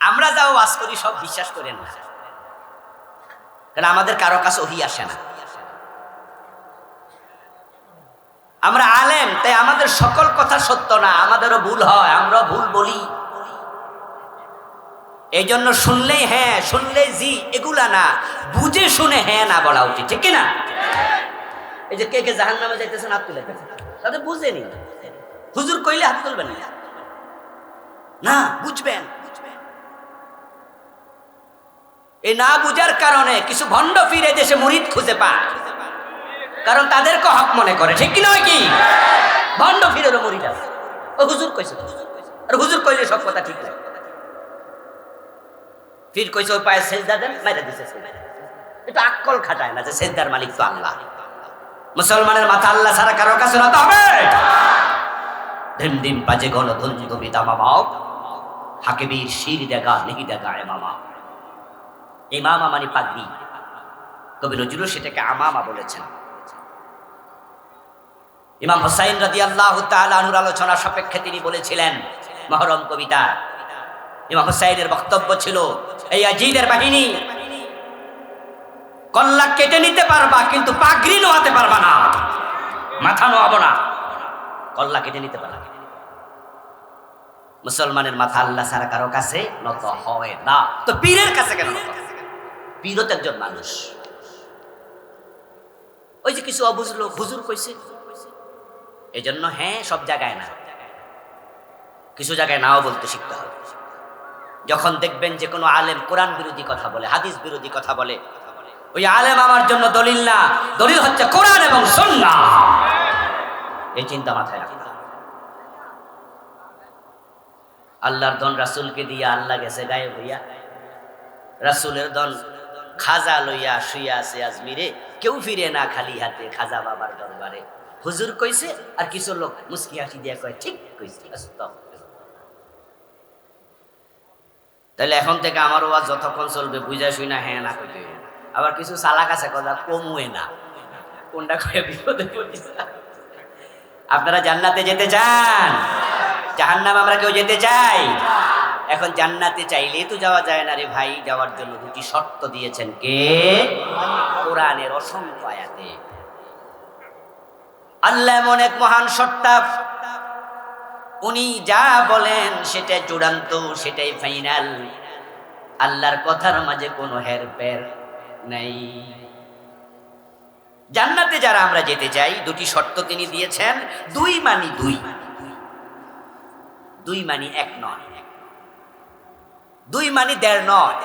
আমরা যাও ওয়াজ করি সব বিশ্বাস করেন না, কারণ আমাদের কারো কাছে ওহী আসে না। আমরা আলেম, তাই আমাদের সকল কথা সত্য না, আমাদেরও ভুল হয়, আমরাও ভুল বলি। এই জন্য শুনলেই হ্যাঁ, শুনলেই জি, এগুলা না, বুঝে শুনে হ্যাঁ না বলা উচিত, ঠিক কিনা? এই যে কে কে জাহান্নামে যাইতেছেন হাত তুলে তাদের বুঝেনি, হুজুর কইলে হাত তুলবেন না, বুঝবেন। এই না বুঝার কারণে কিছু ভণ্ড ফিরে দেশে মুরিদ খুঁজে পায়, কারণ তাদেরকে হক মনে করে, ঠিক কি নয়? কি ভণ্ড ফিরেরও মুরিদ আছে, ও হুজুর কইছে, আর হুজুর কইলে সব কথা ঠিক লাগে। ফির কইছে ওই পায়ে সেজদা দেন, মাইরা দিছে সেজদা। এটা আক্কল খাটায় না যে সেজদার মালিক তো আল্লাহ। মুসলমানের মাথা আল্লাহ ছাড়া কারো কাছে নত হবে। ধিম ধিম বাজে গণ ধন্যি কবিতা মামাও, হাকিবীর শির দেখা নেহি দেখা এমামা। ইমামা মানে পাগড়ি, কবি নজরুল সেটাকে আমামা বলেছেন। ইমাম হুসাইন রাদিয়াল্লাহু তাআলা আনহুর আলোচনা সাপেক্ষে তিনি বলেছিলেন মহরম কবিতা, ইমাম হুসাইনের বক্তব্য ছিল, এই ইয়াজিদের বাহিনী কল্লা কেটে নিতে পারবা, কিন্তু পাগড়ি নোয়াতে পারবা না, মাথা নোয়াবো না, কল্লা কেটে নিতে পারবা। মুসলমানের মাথা আল্লাহ ছাড়া কারো কাছে নত হয় না, তো পীরের কাছে কেন নত? পীরও তো একজন মানুষ। ওই যে কিছু অবুঝলো হুজুর কইছে, এই জন্য হ্যাঁ সব জায়গায় না, কিছু জায়গায় নাও বলতে শিখতে হবে। যখন দেখবেন যে কোনো আলেম কোরআন বিরোধী কথা বলে, হাদিস বিরোধী কথা বলে, ওই আলেম আমার জন্য দলিল না, দলিল হচ্ছে কোরআন এবং সুন্নাহ। এই চিন্তা মাথায় রাখতে হবে। আল্লাহর ধন রাসূলকে দিয়া আল্লাহ গেছে গায়েব হইয়া, রাসূলের ধন খাজা লইয়া শুইয়া আছে আজমিরে, কেউ ফিরে না খালি হাতে খাজা বাবার দরবারে। হুজুর কইছে, আর কিছু লোক মুস্কি হাসি দিয়া কয় ঠিক কইছে। তাহলে এখন থেকে আমার ওয়াজ যতক্ষণ চলবে বুঝা শুই না হ্যাঁ না কইতে। আবার কিছু চালাক আছে কথা কমুয়ে না, কোনটা কয়ে বিপদে পড়িস। আপনারা জান্নাতে যেতে চান? জাহান্নামে আমরা কেউ যেতে চাই? এখন জান্নাতে চাইলেই তো যাওয়া যায় না রে ভাই, যাওয়ার জন্য দুটি শর্ত দিয়েছেন কে? কোরআনের অসংখ্য আয়াতে। আল্লাহ এমন এক মহান সত্তা, উনি যা বলেন সেটাই চূড়ান্ত, সেটাই ফাইনাল। আল্লাহর কথার মাঝে কোনো হেরফের নাই। জান্নাতে যারা আমরা যেতে চাই, দুটি শর্ত তিনি দিয়েছেন। দুই মানি দুই, দুই মানি এক নয়, দুই মানি দেড় নয়,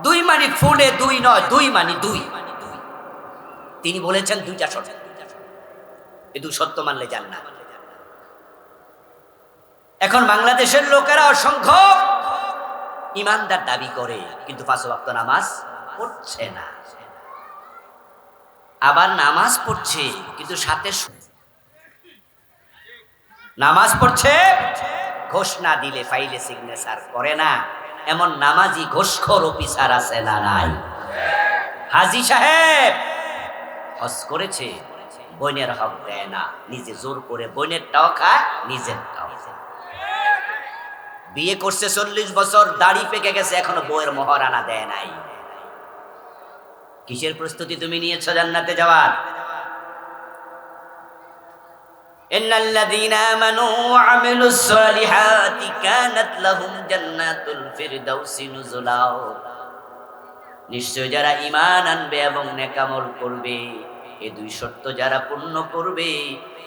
দুই মানি ফুলে দুই নয়, দুই মানি দুই। তিনি বলেছেন দুইটা শর্ত, এই দুই শর্ত মানলে জান্নাত। এখন বাংলাদেশের লোকেরা অসংখ্য ইমানদার দাবি করে, কিন্তু পাঁচ ওয়াক্ত নামাজ পড়ছে না। আবার নামাজ পড়ছে কিন্তু সাথে নামাজ পড়ছে, ঘোষ না দিলে ফাইলে সিগনেচার করে না। এমন নামাজি ঘোষখোর অফিসার আছে না নাই? হাজী সাহেব হজ করেছে, বোনের হক দেয় না, নিজে জোর করে বোনেরটাও খায়, নিজেরটাও। বিয়ে করছে 40 বছর, দাড়ি পেকে গেছে, এখনো বউয়ের মোহরানা দেয় নাই। কিসের প্রস্তুতি তুমি নিয়েছো জান্নাতে যাওয়ার? ইন্নাল্লাযীনা আমানু ওয়া আমিলুস সালিহাতি কানাত লাহুম জান্নাতুল ফিরদাউসি নুজুলা। নিশ্চয় যারা ঈমান আনবে এবং নেক আমল করবে, এই দুই শর্ত যারা পূর্ণ করবে,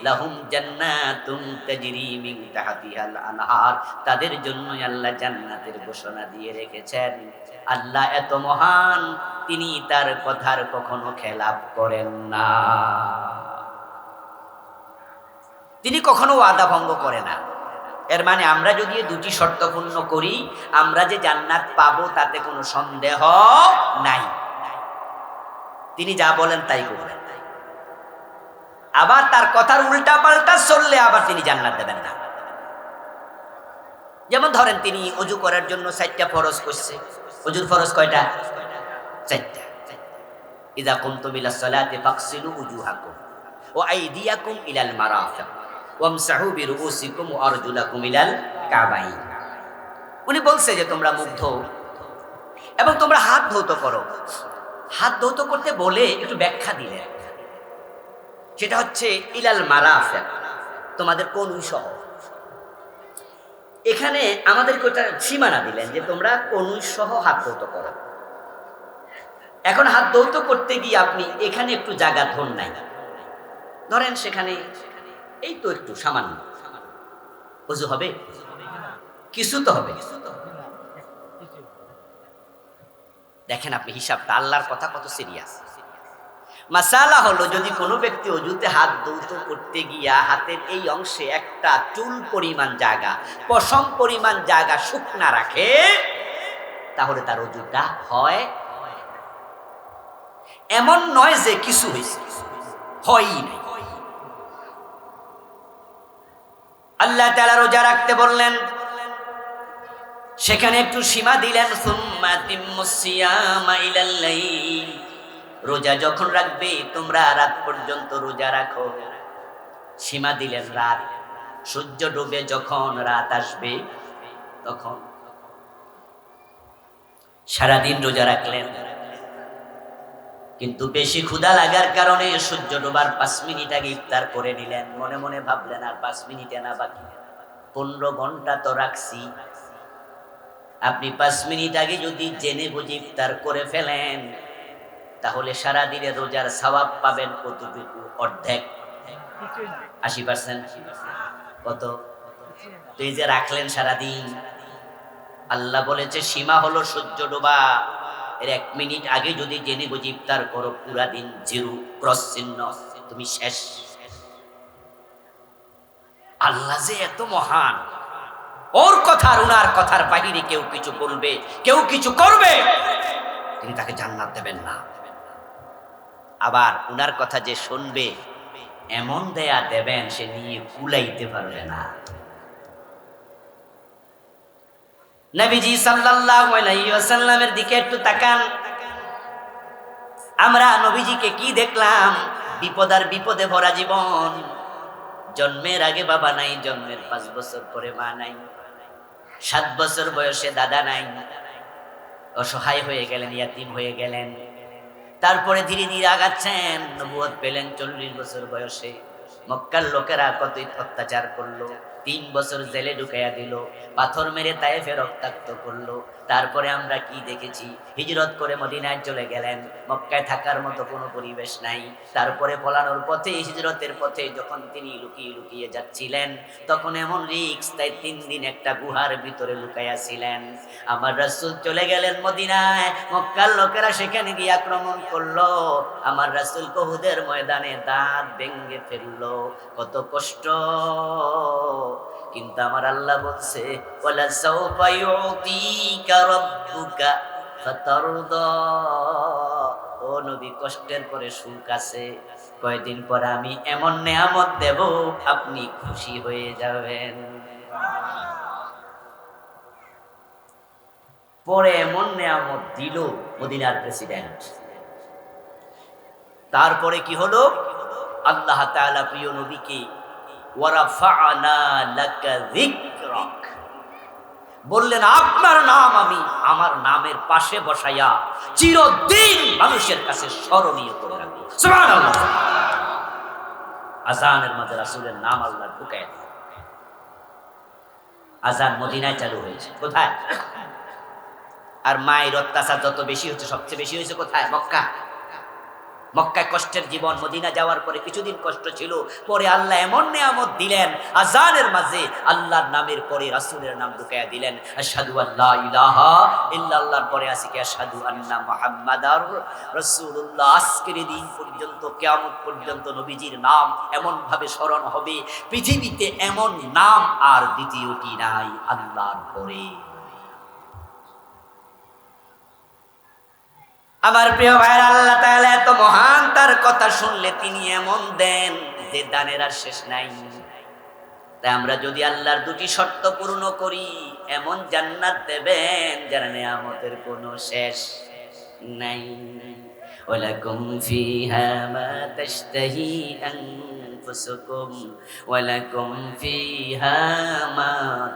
লাহুম জান্নাতুন তাজরি মিন তাহতিহাল আনহার, তাদের জন্য আল্লাহ জান্নাতের ঘোষণা দিয়ে রেখেছেন। আল্লাহ এত মহান, তিনি তার কথার কখনো খেলাপ করেন না, তিনি কখনো ওয়াদা ভঙ্গ করে না। এর মানে আমরা যদি দুটি শর্ত পূর্ণ করি, আমরা যে জান্নাত পাবো তাতে কোনো সন্দেহ নাই। তিনি যা বলেন তাই করবেন, আবার তার কথার উল্টা পাল্টা চললে আবার তিনি জান্নাত দেবেন না। যেমন ধরেন তিনি ওযু করার জন্য 4টা ফরজ করছে। ওযুর ফরজ কয়টা? 4টা। ইযা কুমতুম ইলাস সালাতি ফাগসিলু উজুহাকুম ওয়া আইদিয়াকুম ইলাল মারাফিক ওয়ামসাহু বিরুউসিকুম ওয়া আরজুলাকুম ইলাল কাবাইন। উনি বলছে যে তোমরা মুখ ধোও এবং তোমরা হাত ধৌত করো। হাত ধৌত করতে বলে একটু ব্যাখ্যা দিলেন, সেটা হচ্ছে ইলাল মারাফিক, তোমাদের কনুই সহ। এখানে আমাদেরকে ওটা সীমানা দিলেন যে তোমরা কনুই সহ হাত ধৌত করো। এখন হাত ধৌত করতে গিয়ে আপনি এখানে একটু জায়গা ধর নাই, ধরেন সেখানে এই তো একটু সামান্য ওযু হবে, কিছু তো হবে। দেখেন আপনি হিসাবটা, আল্লাহর কথা কত সিরিয়াস। মাসালা হলো, যদি কোনো ব্যক্তি অজুতে হাত ধৌত করতে গিয়া হাতের এই অংশে একটা চুল পরিমাণ জায়গা, পশম পরিমাণ জায়গা শুকনা রাখে, তাহলে তার অজুটা হয়। এমন নয় যে কিছু হয়েছে, হয়ই নাই। আল্লাহ তাআলা রোজা রাখতে বললেন, সেখানে একটু সীমা দিলেন, সুম্মা তিম্মুস সিয়ামা ইলাল লাইল, রোজা যখন রাখবে তোমরা রাত পর্যন্ত রোজা রাখো। সীমা দিলেন রাত, সূর্য ডুবে যখন রাত আসবে তখন। সারাদিন রোজা রাখলেন, কিন্তু বেশি ক্ষুধা লাগার কারণে সূর্য ডোবার 5 মিনিট আগে ইফতার করে নিলেন। মনে মনে ভাবলেন আর 5 মিনিটে না বাকি, 15 ঘন্টা তো রাখছি। আপনি 5 মিনিট আগে যদি জেনে বুঝে ইফতার করে ফেলেন, তাহলে সারা দিনে রোজার সওয়াব পাবেন কতটুকু? অর্ধেক, 80%। কত? তো এই যে রাখলেন সারাদিন, আল্লাহ বলেছে সীমা হলো সূর্য ডোবা, এর 1 মিনিট আগে যদি জেনে বুঝে ইফতার করো, পুরা দিন জিরো, ক্রস চিহ্ন, তুমি শেষ। আল্লাহ যে এত মহান, ওর কথা আর উনার কথার বাহিরে কেউ কিছু বলবে, কেউ কিছু করবে, তিনি তাকে জান্নাত দেবেন না। আবার উনার কথা যে শুনবে, এমন দেয়া দেবেন সে নিয়ে কুলাইতে পারবে না। নবীজি সাল্লাল্লাহু আলাইহি ওয়াসাল্লামের দিকে একটু তাকান। আমরা নবীজিকে কি দেখলাম? বিপদ আর বিপদে ভরা জীবন। জন্মের আগে বাবা নাই, জন্মের 5 বছর পরে মা নাই, 7 বছর বয়সে দাদা নাই, অসহায় হয়ে গেলেন, ইয়াতিম হয়ে গেলেন। তারপরে ধীরে ধীরে আগাচ্ছেন, নবুয়ত পেলেন 40 বছর বয়সে। মক্কার লোকেরা কত অত্যাচার করলো, 3 বছর জেলে ঢুকাইয়া দিল, পাথর মেরে তায়েফে রক্তাক্ত করলো। তারপরে আমরা কি দেখেছি? হিজরত করে মদিনায় চলে গেলেন, মক্কায় থাকার মতো কোনো পরিবেশ নাই। তারপরে পলানোর পথে, হিজরতের পথে যখন তিনি লুকিয়ে লুকিয়ে যাচ্ছিলেন, তখন এমন রিস্ক, তাই 3 দিন একটা গুহার ভিতরে লুকাইয়া ছিলেন। আমার রাসূল চলে গেলেন মদিনায়, মক্কার লোকেরা সেখানে গিয়ে আক্রমণ করলো। আমার রাসূল উহুদের ময়দানে দাঁত ভেঙে ফেললো, কত কষ্ট। কিন্তু আমার আল্লাহ বলছে, ওয়ালা সাওফা ইউতিকা রাব্বুকা ফাতারদা, ও নবী, কষ্টের পরে সুখ আছে। কয়েকদিন পরে আমি এমন নেয়ামত দেব, আপনি খুশি হয়ে যাবেন। পরে এমন নেয়ামত দিল মদিনার প্রেসিডেন্ট। তারপরে কি হলো? আল্লাহ তাআলা প্রিয় নবীকে ওয়ারাফা'না লাকা যিকরাক বললেন, আপনার নাম আমি আমার নামের পাশে বসাইয়া চিরদিন মানুষের কাছে স্মরণীয় করে রাখবো। সুবহানাল্লাহ। আযানের মাঝে রাসূলের নাম আল্লাহ ঢুকায় দিলেন। আযান মদিনায় চালু হয়েছে। কোথায়? আর মায়ের অত্যাচার যত বেশি হচ্ছে, সবচেয়ে বেশি হয়েছে কোথায়? মক্কা। মক্কায় কষ্টের জীবন, মদিনা যাওয়ার পরে কিছুদিন কষ্ট ছিল, পরে আল্লাহ এমন নিয়ামত দিলেন, আযানের মাঝে আল্লাহর নামের পরে রাসূলের নাম ঢুকায়া দিলেন। আশহাদু আল্লা ইলাহা ইল্লাল্লাহর পরে আছে কি আশহাদু আন্না মুহাম্মাদার রাসূলুল্লাহ। আজকের দিন পর্যন্ত, কিয়ামত পর্যন্ত নবীজির নাম এমন ভাবে স্মরণ হবে, পৃথিবীতে এমন নাম আর দ্বিতীয়টি নাই আল্লাহর পরে। আমার প্রিয় ভাইরা, আল্লাহ তাআলা এত মহান, তার কথা শুনলে তিনি এমন দেন যে দানের আর শেষ নাই। তাই আমরা যদি আল্লাহর 2টি শর্ত পূর্ণ করি, এমন জান্নাত দেবেন যার নিয়ামতের কোনো শেষ নাই। ওয়ালাকুম ফিহা মা তাশতাহি আনফুসুকুম ওয়ালাকুম ফিহা মা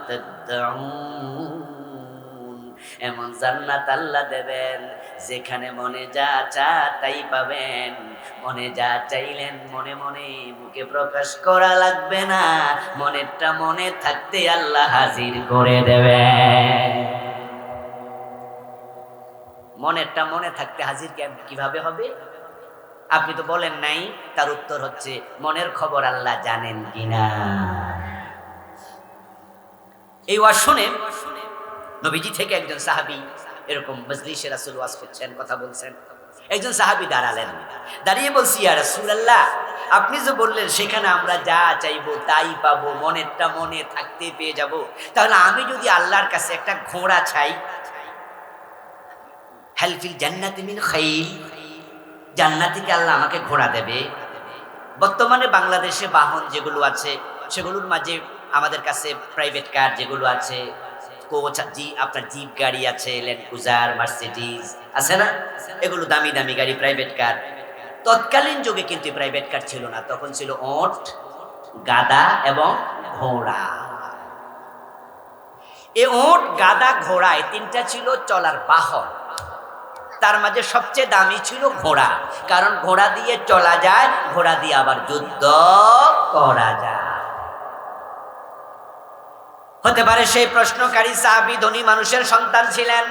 তাদউন। এমন জান্নাত আল্লাহ দেবেন যেখানে মনে যা চা তাই পাবেন। মনে যা চাইলেন মনে মনে মুখে প্রকাশ করা লাগবে না, মনেরটা মনে থাকতে আল্লাহ হাজির করে দেবেন। মনেরটা মনে থাকতে হাজির কিভাবে হবে? আপনি তো বলেন নাই, তার উত্তর হচ্ছে মনের খবর আল্লাহ জানেন কিনা। এই ওয়াজ শুনে নবীজি থেকে একজন সাহাবী এরকম মজলিসে রাসূল ওয়াজ করছেন, কথা বলছেন। একজন সাহাবী দাঁড়ালেন, দাঁড়িয়ে বলছি, ইয়া রাসূলুল্লাহ, আপনি যে বললেন সেখানে আমরা যা চাইবো তাই পাবো, মনেরটা মনে থাকতে পেয়ে যাব, তাহলে আমি যদি আল্লাহর কাছে একটা ঘোড়া চাই, হাল ফিল জান্নাতি মিন খাইল, জান্নাতে কি আল্লাহ আমাকে ঘোড়া দেবে? বর্তমানে বাংলাদেশে বাহন যেগুলো আছে সেগুলোর মাঝে আমাদের কাছে প্রাইভেট কার যেগুলো আছে, কোচ আপনার জিপ গাড়ি আছে, ল্যান্ড ক্রুজার, মার্সিডিজ আছে না, এগুলো দামি দামি গাড়ি, প্রাইভেট কার। তৎকালীন যুগে কিন্তু প্রাইভেট কার ছিল না, তখন ছিল ওট, গাধা এবং ঘোড়া। এই ওট, গাধা, ঘোড়া এই তিনটা ছিল চলার বাহন। তার মাঝে সবচেয়ে দামি ছিল ঘোড়া, কারণ ঘোড়া দিয়ে চলা যায়, ঘোড়া দিয়ে আবার যুদ্ধ করা যায়। হতে পারে সেই প্রশ্নকারী সাহাবী ধনী মানুষের সন্তান ছিলেন,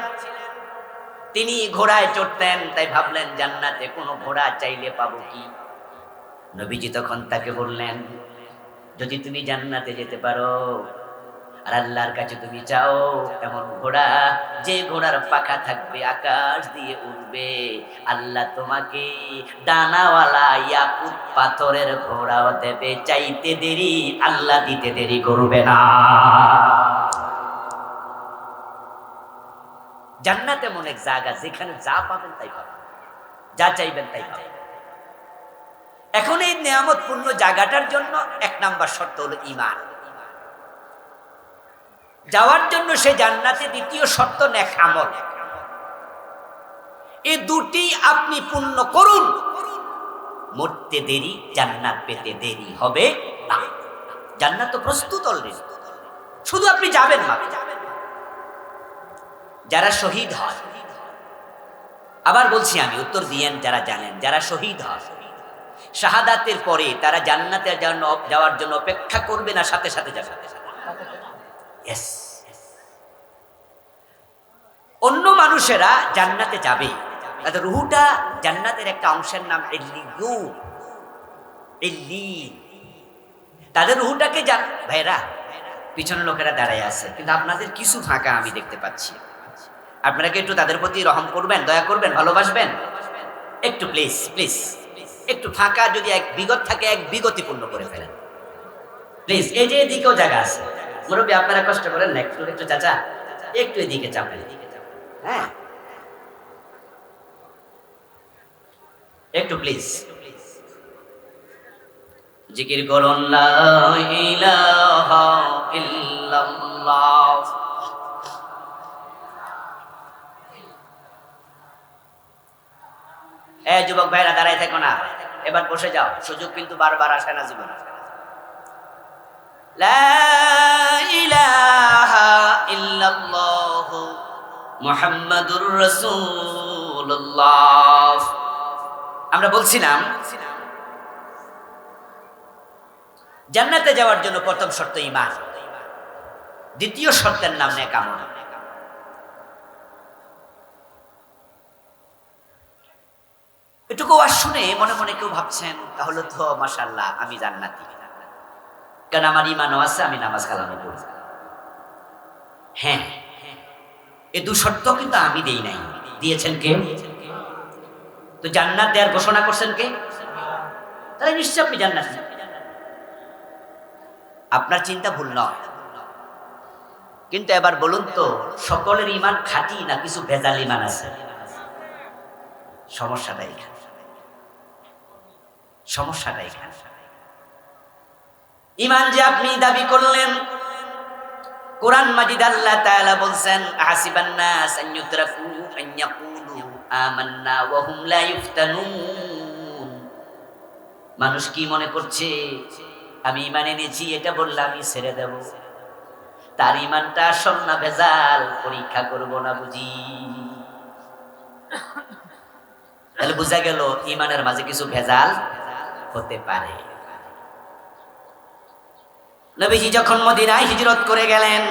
তিনি ঘোড়ায় চড়তেন, তাই ভাবলেন জান্নাতে কোনো ঘোড়া চাইলে পাবো কি। নবীজি তখন তাকে বললেন, যদি তুমি জান্নাতে যেতে পারো আর আল্লাহর কাছে তুমি চাও এমন ঘোড়া, যে ঘোড়ার পাখা থাকবে আকাশ দিয়ে উড়বে, আল্লাহ তোমাকে ডানাওয়ালা ইয়াকুত পাথরের ঘোড়াও দেবে। চাইতে দেরি, আল্লাহ দিতে দেরি করবে না। জান্নাত এমন এক জায়গা যেখানে যা পাবেন তাই পাবেন, যা চাইবেন তাই পাবেন। এখন এই নিয়ামতপূর্ণ জায়গাটার জন্য এক নাম্বার শর্ত হলো ঈমান। যাওয়ার জন্য সে জান্নাতে দ্বিতীয় শর্ত নেক আমল। এই দুটি আপনি পূর্ণ করুন, মরতে দেরি, জান্নাত পেতে দেরি হবে না। জান্নাত তো প্রস্তুত অলরেডি, শুধু আপনি যাবেন না। যারা শহীদ হয়, আবার বলছি আমি, উত্তর দিয়েন যারা জানেন, যারা শহীদ হয় শাহাদাতের পরে তারা জান্নাতে যাওয়ার জন্য অপেক্ষা করবে না, সাথে সাথে যাবে। অন্য মানুষেরা জান্নাতে যাবে, তাদের রুহুটা জান্নাতের একটা অংশের নাম ইল্লিয়্যিন, তাদের রুহুটাকে ভাইরা পিছনের লোকেরা দাঁড়ায় আছে, কিন্তু আপনাদের কিছু ফাঁকা আমি দেখতে পাচ্ছি। আপনারা কি একটু তাদের প্রতি রহম করবেন, দয়া করবেন, ভালোবাসবেন একটু, প্লিজ প্লিজ। একটু ফাঁকা যদি এক বিগত থাকে, এক বিগতি পূর্ণ করে ফেলেন প্লিজ। এই যে এদিকেও জায়গা আছে, মুরব্বী আপনারা কষ্ট করেন না, একটু একটু চাচা একটু এদিকে চাপেন, হ্যাঁ একটু প্লিজ। জিকির করুন লা ইলাহা ইল্লাল্লাহ। যুবক ভাইরা দাঁড়ায় থেকো না, এবার বসে যাও, সুযোগ কিন্তু বারবার আসে না জীবনে। লা ইলাহা ইল্লাল্লাহ মুহাম্মাদুর রাসূলুল্লাহ। আমরা বলছিলাম জান্নাতে যাওয়ার জন্য প্রথম শর্ত ঈমান, দ্বিতীয় শর্তের নাম নেক আমল। এটুকু ওয়াজ শুনে মনে মনে কেউ ভাবছেন তাহলে তো মাশাআল্লাহ আমি জান্নাতি, কারণ আমার ঈমানও আছে, আমি নামাজ কালামও পড়ি। হ্যাঁ, এই দু শর্ত কিন্তু আমি দেই নাই, দিয়েছেন কে? তো জান্নাত দেওয়ার ঘোষণা করছেন কে? তাহলে নিশ্চয় আপনি জান্নাতি। আপনার চিন্তা ভুল নয়, কিন্তু এবার বলুন তো সকলের ঈমান খাঁটি না কিছু ভেজাল ঈমান আছে? সমস্যাটা এখানে, সমস্যাটা এখানে। ঈমান যে আপনি দাবি করলেন, কোরআন মাজিদ আল্লাহ তাআলা বলছেন হাসিবান নাস আন ইউতরাকু আন ইয়াকুলু আমান্না ওয়া হুম লা ইফতানুন। মানুষ কি মনে করছে আমি ঈমান এনেছি এটা বললে আমি ছেড়ে দেব? তার ইমানটা আসল না ভেজাল পরীক্ষা করব না বুঝি। তাহলে বোঝা গেল ইমানের মাঝে কিছু ভেজাল হতে পারে। নবীজি যখন মদিনায় হিজরত করে গেলেন,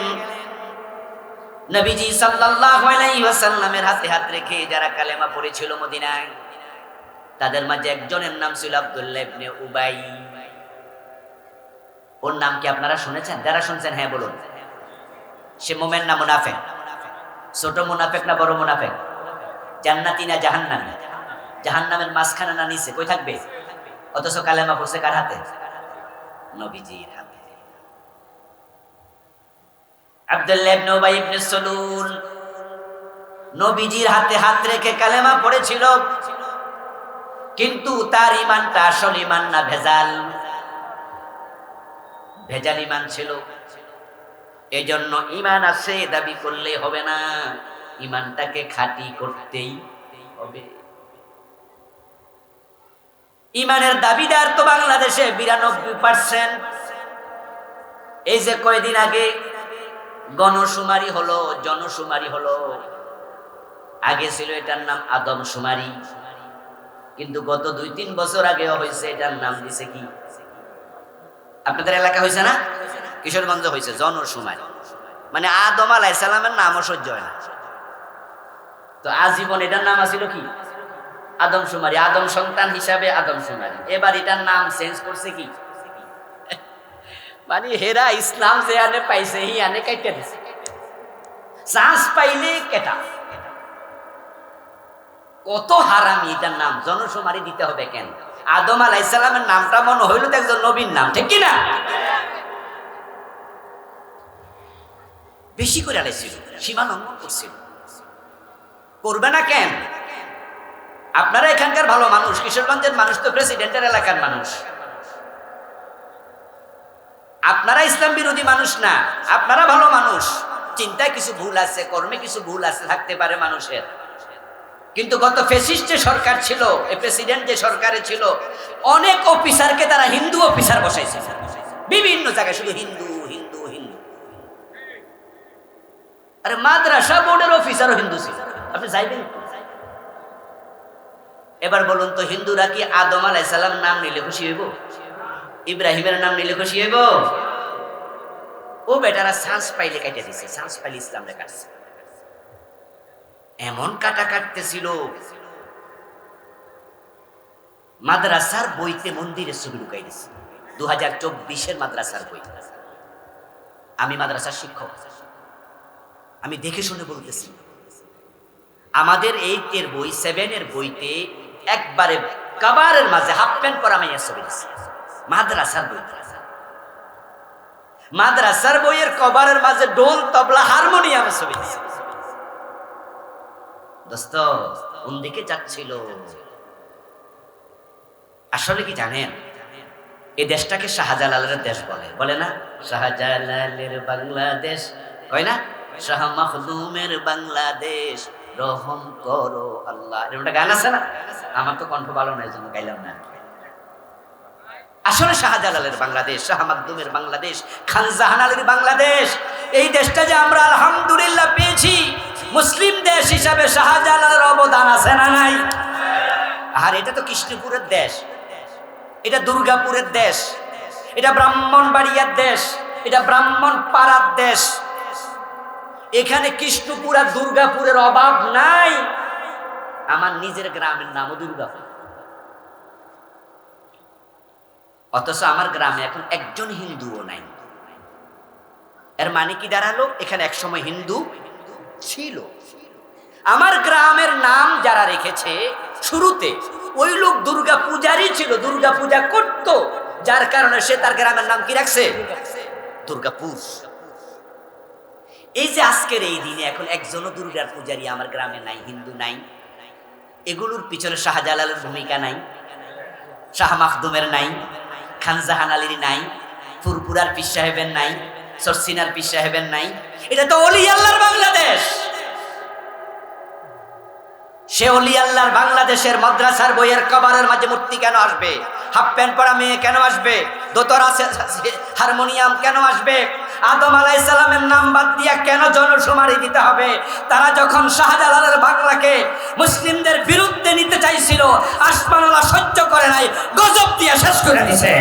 নবীজি সাল্লাল্লাহু আলাইহি ওয়াসাল্লামের হাতে হাত রেখে যারা কালেমা পড়েছিল মদিনায়, তাদের মাঝে একজনের নাম ছিল আব্দুল্লাহ ইবনে উবাই। ওর নাম কি আপনারা শুনেছেন? যারা শুনছেন হ্যাঁ বলুন। সে মুমিন না মুনাফিক? ছোট মুনাফিক না বড় মুনাফিক? জান্নাতি না জাহান্নামী? জাহান্নামের মাঝখানে না নিচে? কই থাকবে? অথচ কালেমা পড়ছে কার হাতে? নবীজির হাতে। আব্দুল্লাহ ইবনে উবাই ইবনে সালুল নবীজির হাতে হাত রেখে কালেমা পড়েছিল, কিন্তু তার ইমানটা আসল ইমান না ভেজাল? ভেজাল ইমান ছিল। এজন্য ইমান আছে দাবি করলে হবে না, ইমানটাকে খাঁটি করতেই হবে। ইমানের দাবিদার তো বাংলাদেশে 92%। এই যে কয়দিন আগে গণশুমারি হলো, জনশুমারি হলো, আগে ছিল এটার নাম আদমশুমারি, কিন্তু গত 2-3 বছর আগেও হয়েছে, এটার নাম দিছে কি? আপনাদের এলাকা হয়েছে না? কিশোরগঞ্জ হয়েছে জনশুমারি। মানে আদম আলাইহিস সালামের নামও সহ্য হয় না, তো আজীবন এটার নাম আছিল কি? আদমশুমারি। আদম সন্তান হিসাবে আদমশুমারি। এবার এটার নাম চেঞ্জ করছে কি? মানে হেরা ইসলাম যে আনে পাইছে হি আনে কাইটা দিছে, চান্স পাইলে কেটা। কত হারামি এটার নাম জনশুমারি দিতে হবে কেন? আদম আলাইহিস সালামের নামটা মনে হইল তো একজন নবীর নাম, ঠিক কি না? বেশি করে আলাইছিল, সীমা লঙ্ঘন করছিল। করবে না কেন? আপনারা এখানকার ভালো মানুষ, কিশোরগঞ্জের মানুষ তো প্রেসিডেন্টের এলাকার মানুষ। আপনারা ইসলাম বিরোধী মানুষ না, আপনারা ভালো মানুষ। চিন্তায় কিছু ভুল আছে, কর্মে কিছু ভুল আছে, থাকতে পারে মানুষের। কিন্তু গত ফ্যাসিস্ট যে সরকার ছিল, এই প্রেসিডেন্ট যে সরকারে ছিল, অনেক অফিসারকে তারা হিন্দু অফিসার বসাইছে বিভিন্ন জায়গায়, শুধু হিন্দু হিন্দু হিন্দু। আরে মাদ্রাসা বোর্ডের অফিসারও হিন্দু ছিল, আপনি যাইবেন? এবার বলুন তো, হিন্দুরা কি আদম আলাইহিস সালাম নাম নিলে খুশি হইব? ইব্রাহিমের নাম নিলে খুশি হইব? ও বেটারা চান্স পাইলে কাটে দিছে, চান্স পাইলে ইসলামে কাটছে। এমন কাটা কাটতেছিল, মাদ্রাসার বইতে মন্দিরের ছবি ঢুকাই দিছে। 2024-এর মাদ্রাসার বই। আমি মাদ্রাসার শিক্ষক, আমি দেখে শুনে বলতেছি, আমাদের 8-এর বই, 7-এর বইতে একবারে কাবারের মাঝে হাফ প্যান্ট পরা মাইয়া ছবি দিছে। মাদ্রাসার বই, মাদ্রাসার বইয়ের কভারের মাঝে ডোল, তবলা, হারমোনিয়ামের ছবি দিছে। দোস্ত, কোন দিকে যাচ্ছিল? আসলে কি জানেন, এই দেশটাকে শাহজালালের দেশ বলে, বলে না? শাহজালালের বাংলাদেশ কয় না? শাহ মাখদুমের বাংলাদেশ, রহম করো আল্লাহ। এরকম গান আছে না? আমার তো কণ্ঠ ভালো না, এই জন্য গাইলাম না। আসলে শাহজালালের বাংলাদেশ, শাহ মাখদুমের বাংলাদেশ, খান জাহান আলীর বাংলাদেশ। এই দেশটা যে আমরা আলহামদুলিল্লাহ পেয়েছি, মুসলিম দেশ হিসাবে শাহজালালের অবদান আছে না নাই? আর এটা তো কৃষ্ণপুরের দেশ, এটা দুর্গাপুরের দেশ, এটা ব্রাহ্মণবাড়িয়ার দেশ, এটা ব্রাহ্মণপাড়ার দেশ। এখানে কৃষ্ণপুর আর দুর্গাপুরের অভাব নাই। আমার নিজের গ্রামের নামও দুর্গাপুর, অথচ আমার গ্রামে এখন একজন হিন্দুও নাই। এর মানে কি দাঁড়ালো? এখানে একসময় হিন্দু ছিল। আমার গ্রামের নাম যারা রেখেছে শুরুতে, ওই লোক দুর্গা পূজারই ছিল, দুর্গা পূজা করত, যার কারণে সে তার গ্রামের নাম কি রাখছে? দুর্গাপুর। এই যে আজকের এই দিনে এখন একজনও দুর্গার পূজারী আমার গ্রামে নাই, হিন্দু নাই, এগুলোর পিছনে শাহজালালের ভূমিকা নাই, শাহ মাখদুমের নাই, খান জাহান আলীর নাই, ফুরপুরার পীর সাহেবের নাই, সরসিনার পীর সাহেবের নাই। এটা তো ওলি আল্লাহর বাংলাদেশ। সে ওলি আল্লাহর বাংলাদেশের মাদ্রাসার বইয়ের কভারের মাঝে মূর্তি কেন আসবে? হাফ প্যান্ট পরা মেয়ে কেন আসবে? দোতরা হারমোনিয়াম কেন আসবে? আদম আলাইহিস সালামের নাম বাদ দিয়া কেন জনশুমারি দিতে হবে? তারা যখন শাহজালালের বাংলাকে মুসলিমদের বিরুদ্ধে নিতে চাইছিল, আসমানওয়ালা সহ্য করে নাই, গজব দিয়া শেষ করে দিছে।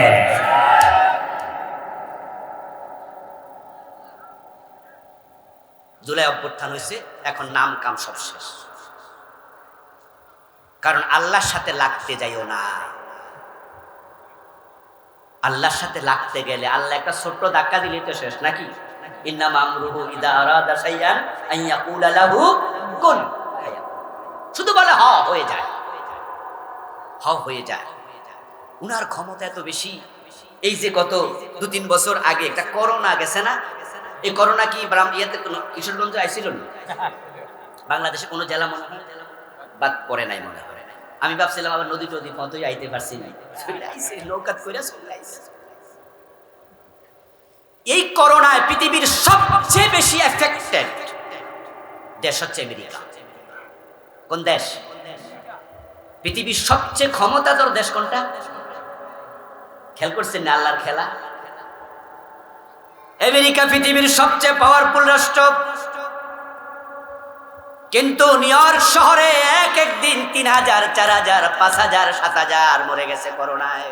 জুলাই অভ্যুত্থান হয়েছে, এখন নাম কাম সব শেষ। কারণ আল্লাহর সাথে লাগতে যাইও না। আল্লাহর সাথে লাগতে গেলে আল্লাহ একটা ছোট্ট ধাক্কা দিলেই তো শেষ নাকি? ইন্নামা আমরুহু ইযা আরাদা শাইআন আন ইয়াকুলা লাহু কুন ফায়াকুন। শুধু বলে হ হয়ে যায়, হ হয়ে যায়। উনার ক্ষমতা এত বেশি। এই যে গত 2-3 বছর আগে একটা করোনা গেছে না, এই করোনা কি ইয়েতে কোনো কিশোরগঞ্জ আইছিল না? বাংলাদেশে কোনো জেলা মনে হয় বাদ পড়ে নাই মনে হয়। আমি ভাবছিলাম আবার নদী টদী মতোই আইতে পারছি না, নৌকাত কইরা চলে আইছে। এই করোনায় পৃথিবীর সবচেয়ে বেশি এফেক্টেড দেশ হচ্ছে আমেরিকা। কোন দেশ? পৃথিবীর সবচেয়ে ক্ষমতাধর দেশ কোনটা? খেয়াল করছেন না আল্লাহর খেলা? আমেরিকা পৃথিবীর সবচেয়ে পাওয়ারফুল রাষ্ট্র, কিন্তু নিউ ইয়র্ক শহরে এক দিন 3000, 4000, 5000, 7000 মরে গেছে করোনায়।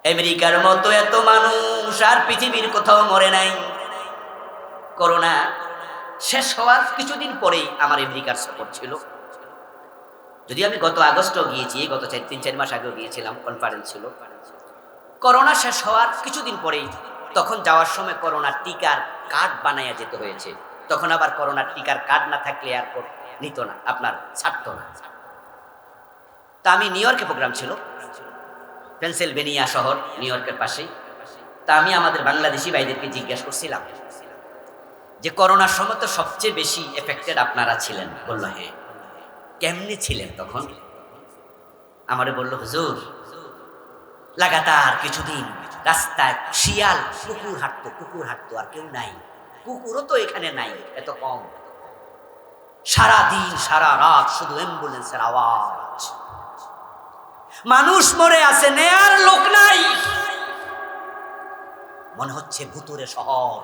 আমেরিকার মতো এত মানুষ আর পৃথিবীর কোথাও মরে নাই। করোনা শেষ হওয়ার কিছুদিন পরেই আমার আমেরিকার সফর ছিল। যদি আমি গত আগস্টে গিয়েছি, গত 3-4 মাস আগেও গিয়েছিলাম, কনফারেন্স ছিল। করোনা শেষ হওয়ার কিছুদিন পরেই, তখন যাওয়ার সময় করোনার টিকার কার্ড বানাইয়া যেতে হয়েছে। তখন আবার করোনার টিকার কার্ড না থাকলে এয়ারপোর্ট নিত না, আপনার ছাড়তো না। তা আমি নিউ ইয়র্কে প্রোগ্রাম ছিল, পেনসিলভেনিয়া শহর নিউ ইয়র্কের পাশেই। তা আমি আমাদের বাংলাদেশি ভাইদেরকে জিজ্ঞাসা করছিলাম যে করোনার সময় তো সবচেয়ে বেশি এফেক্টেড আপনারা ছিলেন। বললো হ্যাঁ। কেমনে ছিলেন তখন? আমারে বললো হুজুর, লাগাতার কিছুদিন রাস্তায় শিয়াল কুকুর হাঁটতো, আর কেউ নাই। কুকুরও তো এখানে নাই, এত কম। সারা দিন সারা রাত শুধু অ্যাম্বুলেন্সের আওয়াজ, মানুষ মরে আছে, নেয়ার লোক নাই। মনে হচ্ছে ভুতুরে শহর,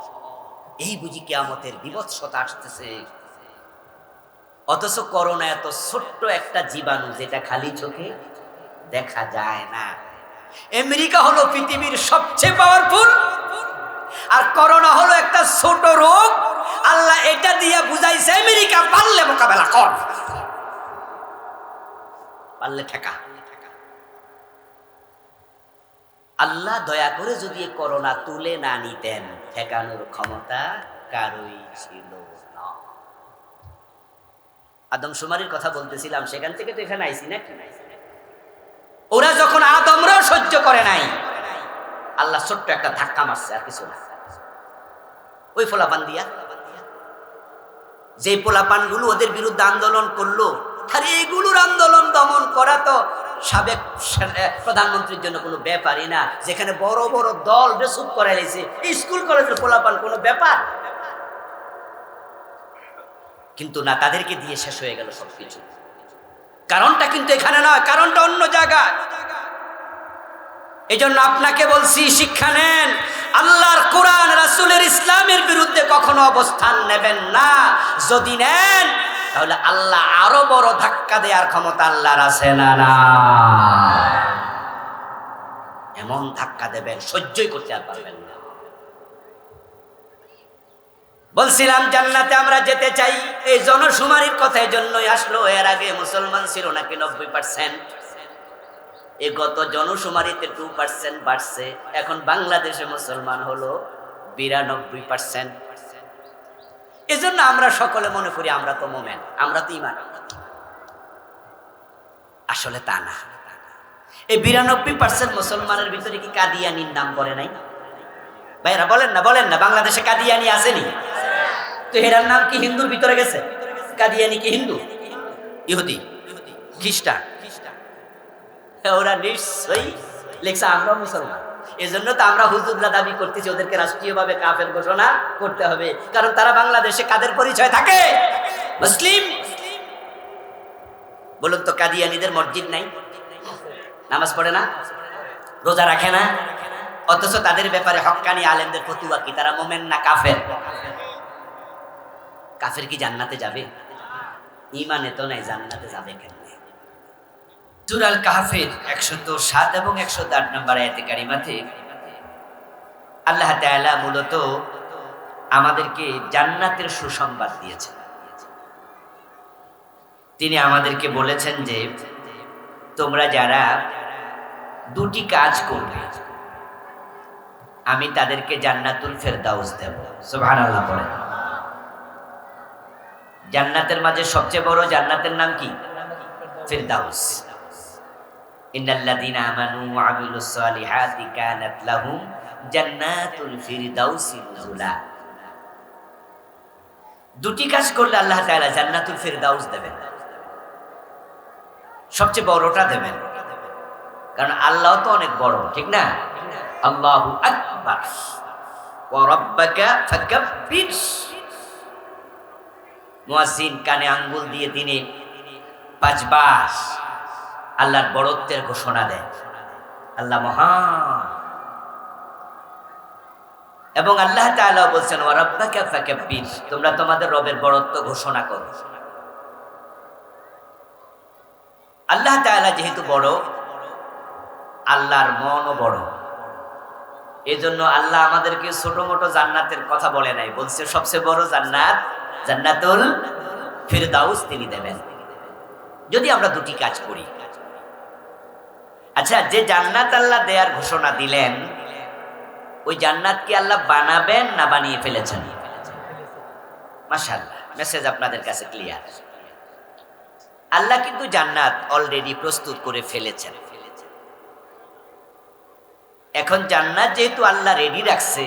এই বুঝি কিয়ামতের বিভৎসতা আসতেছে। অথচ করোনা এত ছোট্ট একটা জীবাণু, যেটা খালি চোখে দেখা যায় না। আমেরিকা হলো পৃথিবীর সবচেয়ে পাওয়ারফুল, আর করোনা হলো একটা ছোট রোগ। আল্লাহ এটা দিয়ে বুঝাইছে আমেরিকা পারলে মোকাবেলা কর, পারলে ঠেকা। আল্লাহ দয়া করে যদি করোনা তুলে না নিতেন, ঠেকানোর ক্ষমতা কারোই ছিল না। আদমশুমারির কথা বলতেছিলাম, সেখান থেকে তো এখানে আইছি নাকি? ওরা যখন আদমরাও সহ্য করে নাই, আল্লাহ ছোট্ট একটা ধাক্কা মারছে, আর কিছু না। ওই পোলাপান দিয়া, যে পোলাপানগুলো ওদের বিরুদ্ধে আন্দোলন করলো, আর এগুলোর আন্দোলন দমন করা তো সাবেক প্রধানমন্ত্রীর জন্য কোনো ব্যাপারই না। যেখানে বড় বড় দল বেসুপ করে লাইছে, স্কুল কলেজের পোলাপান কোনো ব্যাপার কিন্তু না, তাদেরকে দিয়ে শেষ হয়ে গেল সবকিছু। কারণটা কিন্তু এখানে নয়, কারণটা অন্য জায়গায়। এই জন্য আপনাকে বলছি, শিক্ষা নেন। আল্লাহর কোরআন, রাসূলের ইসলামের বিরুদ্ধে কখনো অবস্থান নেবেন না। যদি নেন, তাহলে আল্লাহ আরো বড় ধাক্কা দেওয়ার ক্ষমতা আল্লাহর আছে না? না, এমন ধাক্কা দেবেন সহ্যই করতে আর পারবেন না। বলছিলাম জান্নাতে আমরা যেতে চাই। এই জনশুমারির কথা এই জন্যই আসলো। এর আগে মুসলমান ছিল নাকি 90%, এই গত জনশুমারিতে 2% বাড়ছে। এখন বাংলাদেশে মুসলমান হলো 92%। এজন্য আমরা সকলে মনে করি আমরা তো মোমেন, আমরা তো ঈমান। আসলে তা না। এই 92% মুসলমানের ভিতরে কি কাদিয়ানির নাম পড়ে নাই? ভাইরা বলেন না, বাংলাদেশে কাদিয়ানি আসেনি? তো এরার নাম কি হিন্দুর ভিতরে গেছে? কাদিয়ানি কি হিন্দু? ইহুদি, খ্রিস্টান। ওরা নিশ্চয়ই লেখছে আমরা মুসলমান। এজন্য তো আমরা হুজুররা দাবি করতেছি ওদেরকে রাষ্ট্রীয়ভাবে কাফের ঘোষণা করতে হবে, কারণ তারা বাংলাদেশে কাদের পরিচয় থাকে? মুসলিম। বলুন তো, কাদিয়ানিদের মসজিদ নাই, নামাজ পড়ে না, রোজা রাখে না, অথচ তাদের ব্যাপারে হক্কানি আলেমদের ফতুয়া কি? তারা মোমেন না কাফের? কাফের কি জান্নাতে যাবে? ঈমানে তো নাই, জান্নাতে যাবে কেমনে? সূরা আল কাহফের 107 এবং 108 নম্বর আয়াতে কারিমাতে আল্লাহ তাআলা মূলত আমাদেরকে জান্নাতের সুসংবাদ দিয়েছেন। তিনি আমাদেরকে বলেছেন যে তোমরা যারা দুটি কাজ করবে আমি তাদেরকে জান্নাতুল ফেরদাউস দেব। সুবহানাল্লাহ পড়ে। জান্নাতের মাঝে সবচেয়ে বড় জান্নাতের নাম কি? ফেরদাউস। ইন্নাল্লাযীনা আমানু ওয়া আমিলুস সালিহাতি কানাত লাহুম জান্নাতুল ফিরদাউসি নুজুলা। দুটি কাজ করলে আল্লাহ তাআলা জান্নাতুল ফিরদাউস দেবেন, সবচেয়ে বড়টা দেবেন। কারণ আল্লাহ তো অনেক বড়, ঠিক না? আল্লাহু আকবার ওয়া রাব্বাকা ফাকাব্বির। মুয়াজ্জিন কানে আঙ্গুল দিয়ে দিনে 5 বার আল্লাহর বড়ত্বের ঘোষণা দেয়, আল্লাহ মহান। এবং আল্লাহ তাআলা বলছেন ওয়া রাব্বাকা ফাকাব্বির, তোমরা তোমাদের রবের বড়ত্ব ঘোষণা করো। আল্লাহ তাআলা যেহেতু বড়, আল্লাহর মনও বড়। এজন্য আল্লাহ আমাদেরকে ছোট মোটো জান্নাতের কথা বলে নাই, বলছে সবচেয়ে বড় জান্নাত জান্নাতুল ফিরদাউস তিনি দেবেন যদি আমরা দুটি কাজ করি। আচ্ছা, যে জান্নাত আল্লাহ দেয়ার ঘোষণা দিলেন, ওই জান্নাত কি আল্লাহ বানাবেন না বানিয়ে ফেলেছেন? মাশাআল্লাহ, মেসেজ আপনাদের কাছে ক্লিয়ার। আল্লাহ কিন্তু জান্নাত অলরেডি প্রস্তুত করে ফেলেছেন। এখন জান্নাত যেহেতু আল্লাহ রেডি রাখছে,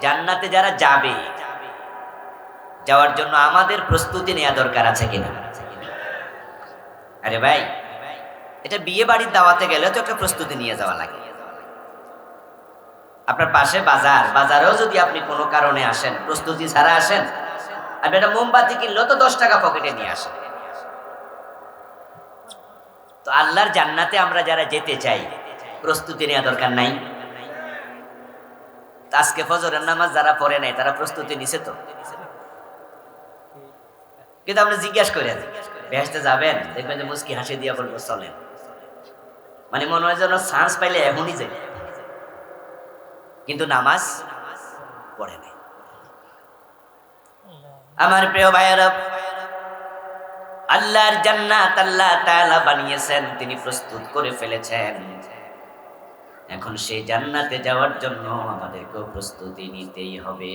জান্নাতে যারা যাবে, যাওয়ার জন্য আমাদের প্রস্তুতি নেওয়া দরকার আছে কিনা? আরে ভাই, এটা বিয়ে বাড়ির দাওয়াতে গেলে তো একটা প্রস্তুতি নিয়ে যাওয়া লাগে। আপনার পাশে বাজার, বাজারেও যদি আপনি কোনো কারণে আসেন, প্রস্তুতি ছাড়া আসেন, আপনি একটা মোমবাতি কিনলেও তো 10 টাকা পকেটে নিয়ে আসেন। তো আল্লাহর জান্নাতে আমরা যারা যেতে চাই, প্রস্তুতি নেওয়া দরকার নাই? আজকে ফজরের নামাজ যারা পড়ে নাই, তারা প্রস্তুতি নিছে তো? কিন্তু আপনি জিজ্ঞাসা করেন বেহেশতে যাবেন, দেখবেন যে মুস্কি হাসি দিয়া বলবো চলেন, মানে মনে হয় যেন চান্স পাইলে এখনই যাই, কিন্তু নামাজ পড়ে নাই। আমার প্রিয় ভাইয়েরা, আল্লাহর জান্নাত আল্লাহ তাআলা বানিয়েছেন, তিনি প্রস্তুত করে ফেলেছেন। এখন সেই জান্নাতে যাওয়ার জন্য আমাদেরকে প্রস্তুতি নিতেই হবে।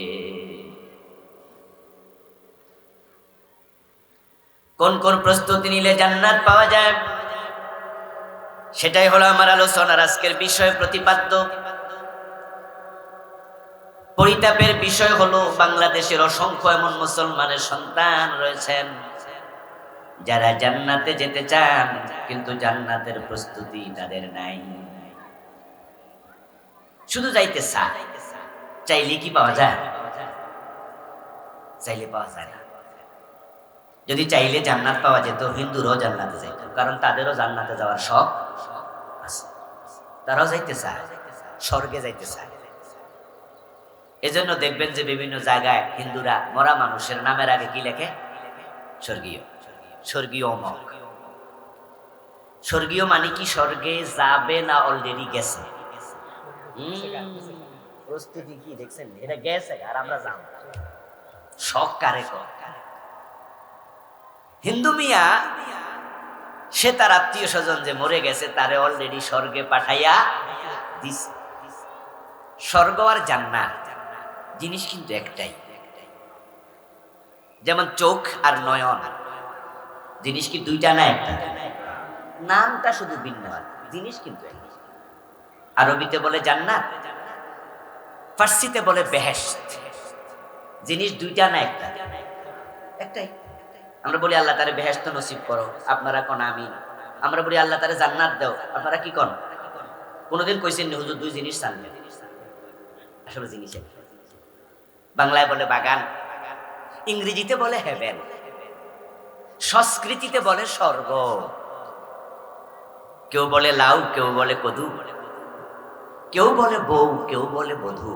কোন কোন প্রস্তুতি নিলে জান্নাত পাওয়া যায়, সেটাই হলো আমার আলোচনার আজকের বিষয়, প্রতিপাদ্য। পরিতাপের বিষয় হলো বাংলাদেশের অসংখ্য এমন মুসলমানের সন্তান রয়েছেন যারা জান্নাতে যেতে চান, কিন্তু জান্নাতের প্রস্তুতি তাদের নাই। শুধু যাইতে চায়, চাইলে কি পাওয়া যায়? চাইলে পাওয়া যায় না। যদি চাইলে জান্নাত পাওয়া যেত, হিন্দুরাও জান্নাতে যাইত, কারণ তাদেরও জান্নাতে যাওয়ার শখ আছে, তারাও যাইতে চায়, স্বর্গে যাইতে চায়। এজন্য দেখবেন যে বিভিন্ন জায়গায় হিন্দুরা মরা মানুষের নামের আগে কি লেখে? স্বর্গীয়, স্বর্গীয় অমক। স্বর্গীয় মানে কি স্বর্গে যাবে না অলরেডি গেছে? প্রস্তুতি কি দেখছেন? এটা গেছে আর আমরা যাব। শখ কারে কর? হিন্দু মিয়া সে তার আত্মীয় স্বজন যে মরে গেছে তারে অলরেডি স্বর্গে পাঠাইয়া দিছে। স্বর্গ আর জান্নাত জিনিস কিন্তু একটাই। যেমন চোখ আর নয়ন জিনিস কি দুইটা না একটা? নামটা শুধু ভিন্ন, জিনিস কিন্তু এক। আরবিতে বলে জান্নাত, ফার্সিতে বলে বেহেশত। জিনিস দুইটা না একটা? একটাই। আমরা বলি আল্লাহ তারে বেহেশত নসিব করো, আপনারা কোন আমিন। আমরা বলি আল্লাহ তারে জান্নাত দাও, আপনারা কি কোন? কোনদিন কইছেন হুজুর দুই জিনিস চানবেন? আসলে জিনিস এক। বাংলায় বলে বাগান, ইংরেজিতে বলে হেভেন, সংস্কৃতিতে বলে স্বর্গ। কেউ বলে লাউ, কেউ বলে কদু। কেউ বলে বউ, কেউ বলে বধূ,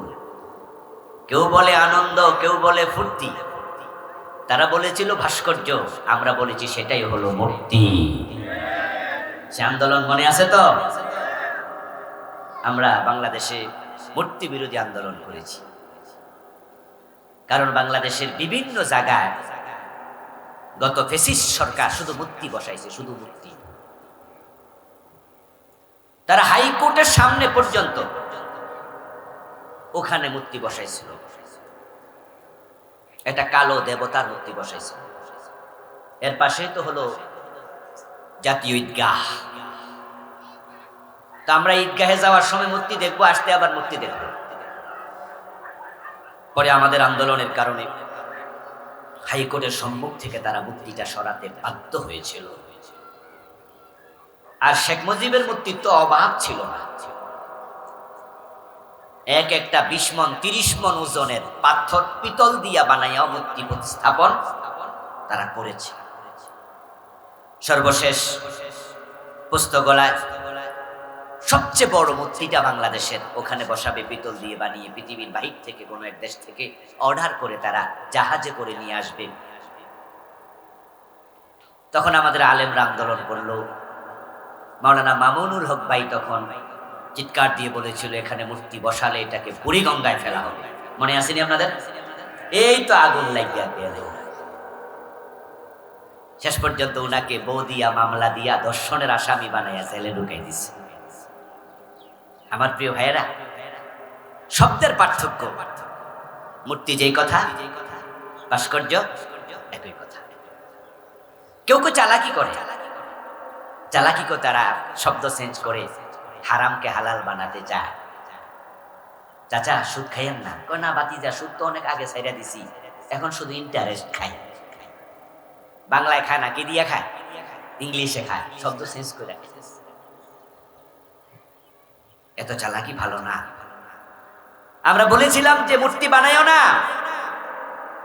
কেউ বলে আনন্দ, কেউ বলে ফুর্তি। তারা বলেছিল ভাস্কর্য, আমরা বলেছি সেটাই হলো মূর্তি। সে আন্দোলন মনে আছে তো? আমরা বাংলাদেশে মূর্তি বিরোধী আন্দোলন করেছি, কারণ বাংলাদেশের বিভিন্ন জায়গায় গত ফ্যাসিস্ট সরকার শুধু মূর্তি বসাইছে, শুধু মূর্তি। তারা হাইকোর্টের সামনে পর্যন্ত ওখানে মূর্তি বসাইছিল, একটা কালো দেবতার মূর্তি বসাইছিল। এর পাশে তো হলো জাতীয় ঈদগাহ। তো আমরা ঈদগাহে যাওয়ার সময় মূর্তি দেখবো, আসতে আবার মূর্তি দেখবো। পরে আমাদের আন্দোলনের কারণে হাইকোর্টের সম্মুখ থেকে তারা মূর্তিটা সরাতে বাধ্য হয়েছিল। আর শেখ মুজিবের মূর্তির তো অভাব ছিল না। এক একটা 20 মণ 30 মণ ওজনের পাথর পিতল দিয়া বানাইয়া মূর্তি প্রতিস্থাপন তারা করেছে। সর্বশেষ পুস্তকগলায় সবচেয়ে বড় মূর্তিটা বাংলাদেশের, ওখানে বসাবে পিতল দিয়ে বানিয়ে, পৃথিবীর বাহির থেকে কোনো এক দেশ থেকে অর্ডার করে তারা জাহাজে করে নিয়ে আসবে। তখন আমাদের আলেমরা আন্দোলন করলো। মাওলানা মামুনুল হক ভাই তখন চিৎকার দিয়ে বলেছিল, এখানে মূর্তি বসালে এটাকে বুড়িগঙ্গায় ফেলা হবে। মনে আসেনি আপনাদের? এই তো আগুন লাগিয়া গেল। শেষ পর্যন্ত উনাকে বউ দিয়া মামলা দিয়া ধর্ষণের আসামি বানাইয়া জেলে ঢুকাই দিছে। আমার প্রিয় ভাইয়েরা, শব্দের পার্থক্য। মূর্তি যেই কথা, ভাস্কর্য একই কথা। কেউ কেউ চালাকি করে, তারা শব্দ চেঞ্জ করে হারামকে হালাল বানাতে চায়। চাচা সুদ খাইয়েন না, কয় না বাতিজা সুদ তো অনেক আগে ছাইরা দিছি, এখন শুধু ইন্টারেস্ট খাই। বাংলায় খায় না, কি দিয়া খায়? ইংলিশে খায়, শব্দ চেঞ্জ করে। এত চালাকি ভালো না। আমরা বলেছিলাম যে মূর্তি বানায়ও না।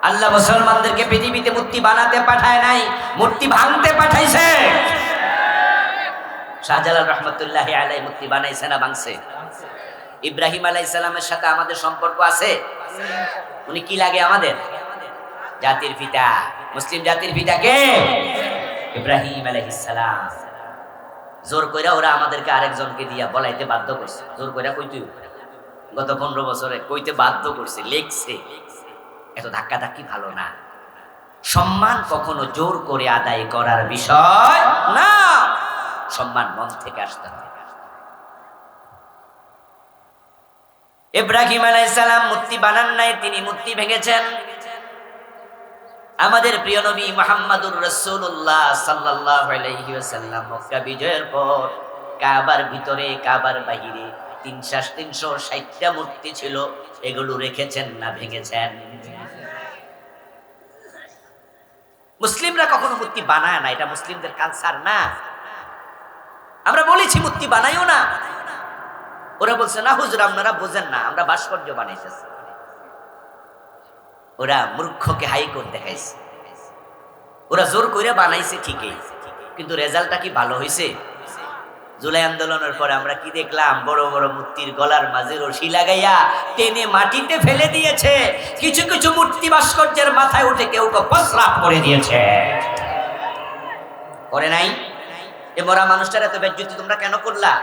আল্লাহ মুসলমানদেরকে পৃথিবীতে মূর্তি বানাতে পাঠায় নাই, মূর্তি ভাঙতে পাঠাইছে। শাহজালাল রহমতুল্লাহি আলাইহি মূর্তি বানাইছে না ভাঙছে? ইব্রাহিম আলাইহিস সালামের সাথে আমাদের সম্পর্ক আছে। উনি কি লাগে আমাদের? জাতির পিতা। মুসলিম জাতির পিতা কে? ইব্রাহিম আলাইহিস সালাম। জোর কইরা ওরা আমাদেরকে আরেকজনকে দিয়া বলাইতে বাধ্য করছে। জোর কইরা কইতে, গত 15 বছরে কইতে বাধ্য করছে, লেখছে। এত ধাক্কা ধাক্কি ভালো না। সম্মান কখনো জোর করে আদায় করার বিষয় না, সম্মান মন থেকে আসতে হবে। ইব্রাহিম আলাইহিস সালাম মূর্তি বানান নাই, তিনি মূর্তি ভেঙেছেন। আমাদের প্রিয় নবী মুহাম্মদুর রাসূলুল্লাহ সাল্লাল্লাহু আলাইহি ওয়াসাল্লাম মক্কা বিজয়ের পর কাবার ভিতরে, কাবার বাহিরে 360টা মূর্তি ছিল। এগুলো রেখেছেন না ভেঙেছেন? মুসলিমরা কখনো মূর্তি বানায় না, এটা মুসলিমদের কালচার না। আমরা বলেছি মূর্তি বানাইও না, ওরা বলছে না হুজুর আপনারা বোঝেন না, আমরা ভাস্কর্য বানাইতেছি। ওরা মূর্খকে হাইকোর্ট দেখাইছে। ওরা জোর করে বানাইছে ঠিকই, কিন্তু রেজাল্টটা কি ভালো হয়েছে? জুলাই আন্দোলনের পরে আমরা কি দেখলাম? বড় বড় মূর্তির গলার মাঝে রশি লাগাইয়া টেনে মাটিতে ফেলে দিয়েছে। কিছু কিছু মূর্তি ভাস্কর্যের মাথায় উঠে কেউ প্রস্রাব করে দিয়েছে। করে নাই? এ মরা মানুষটার এত বেজ্জতি তোমরা কেন করলা?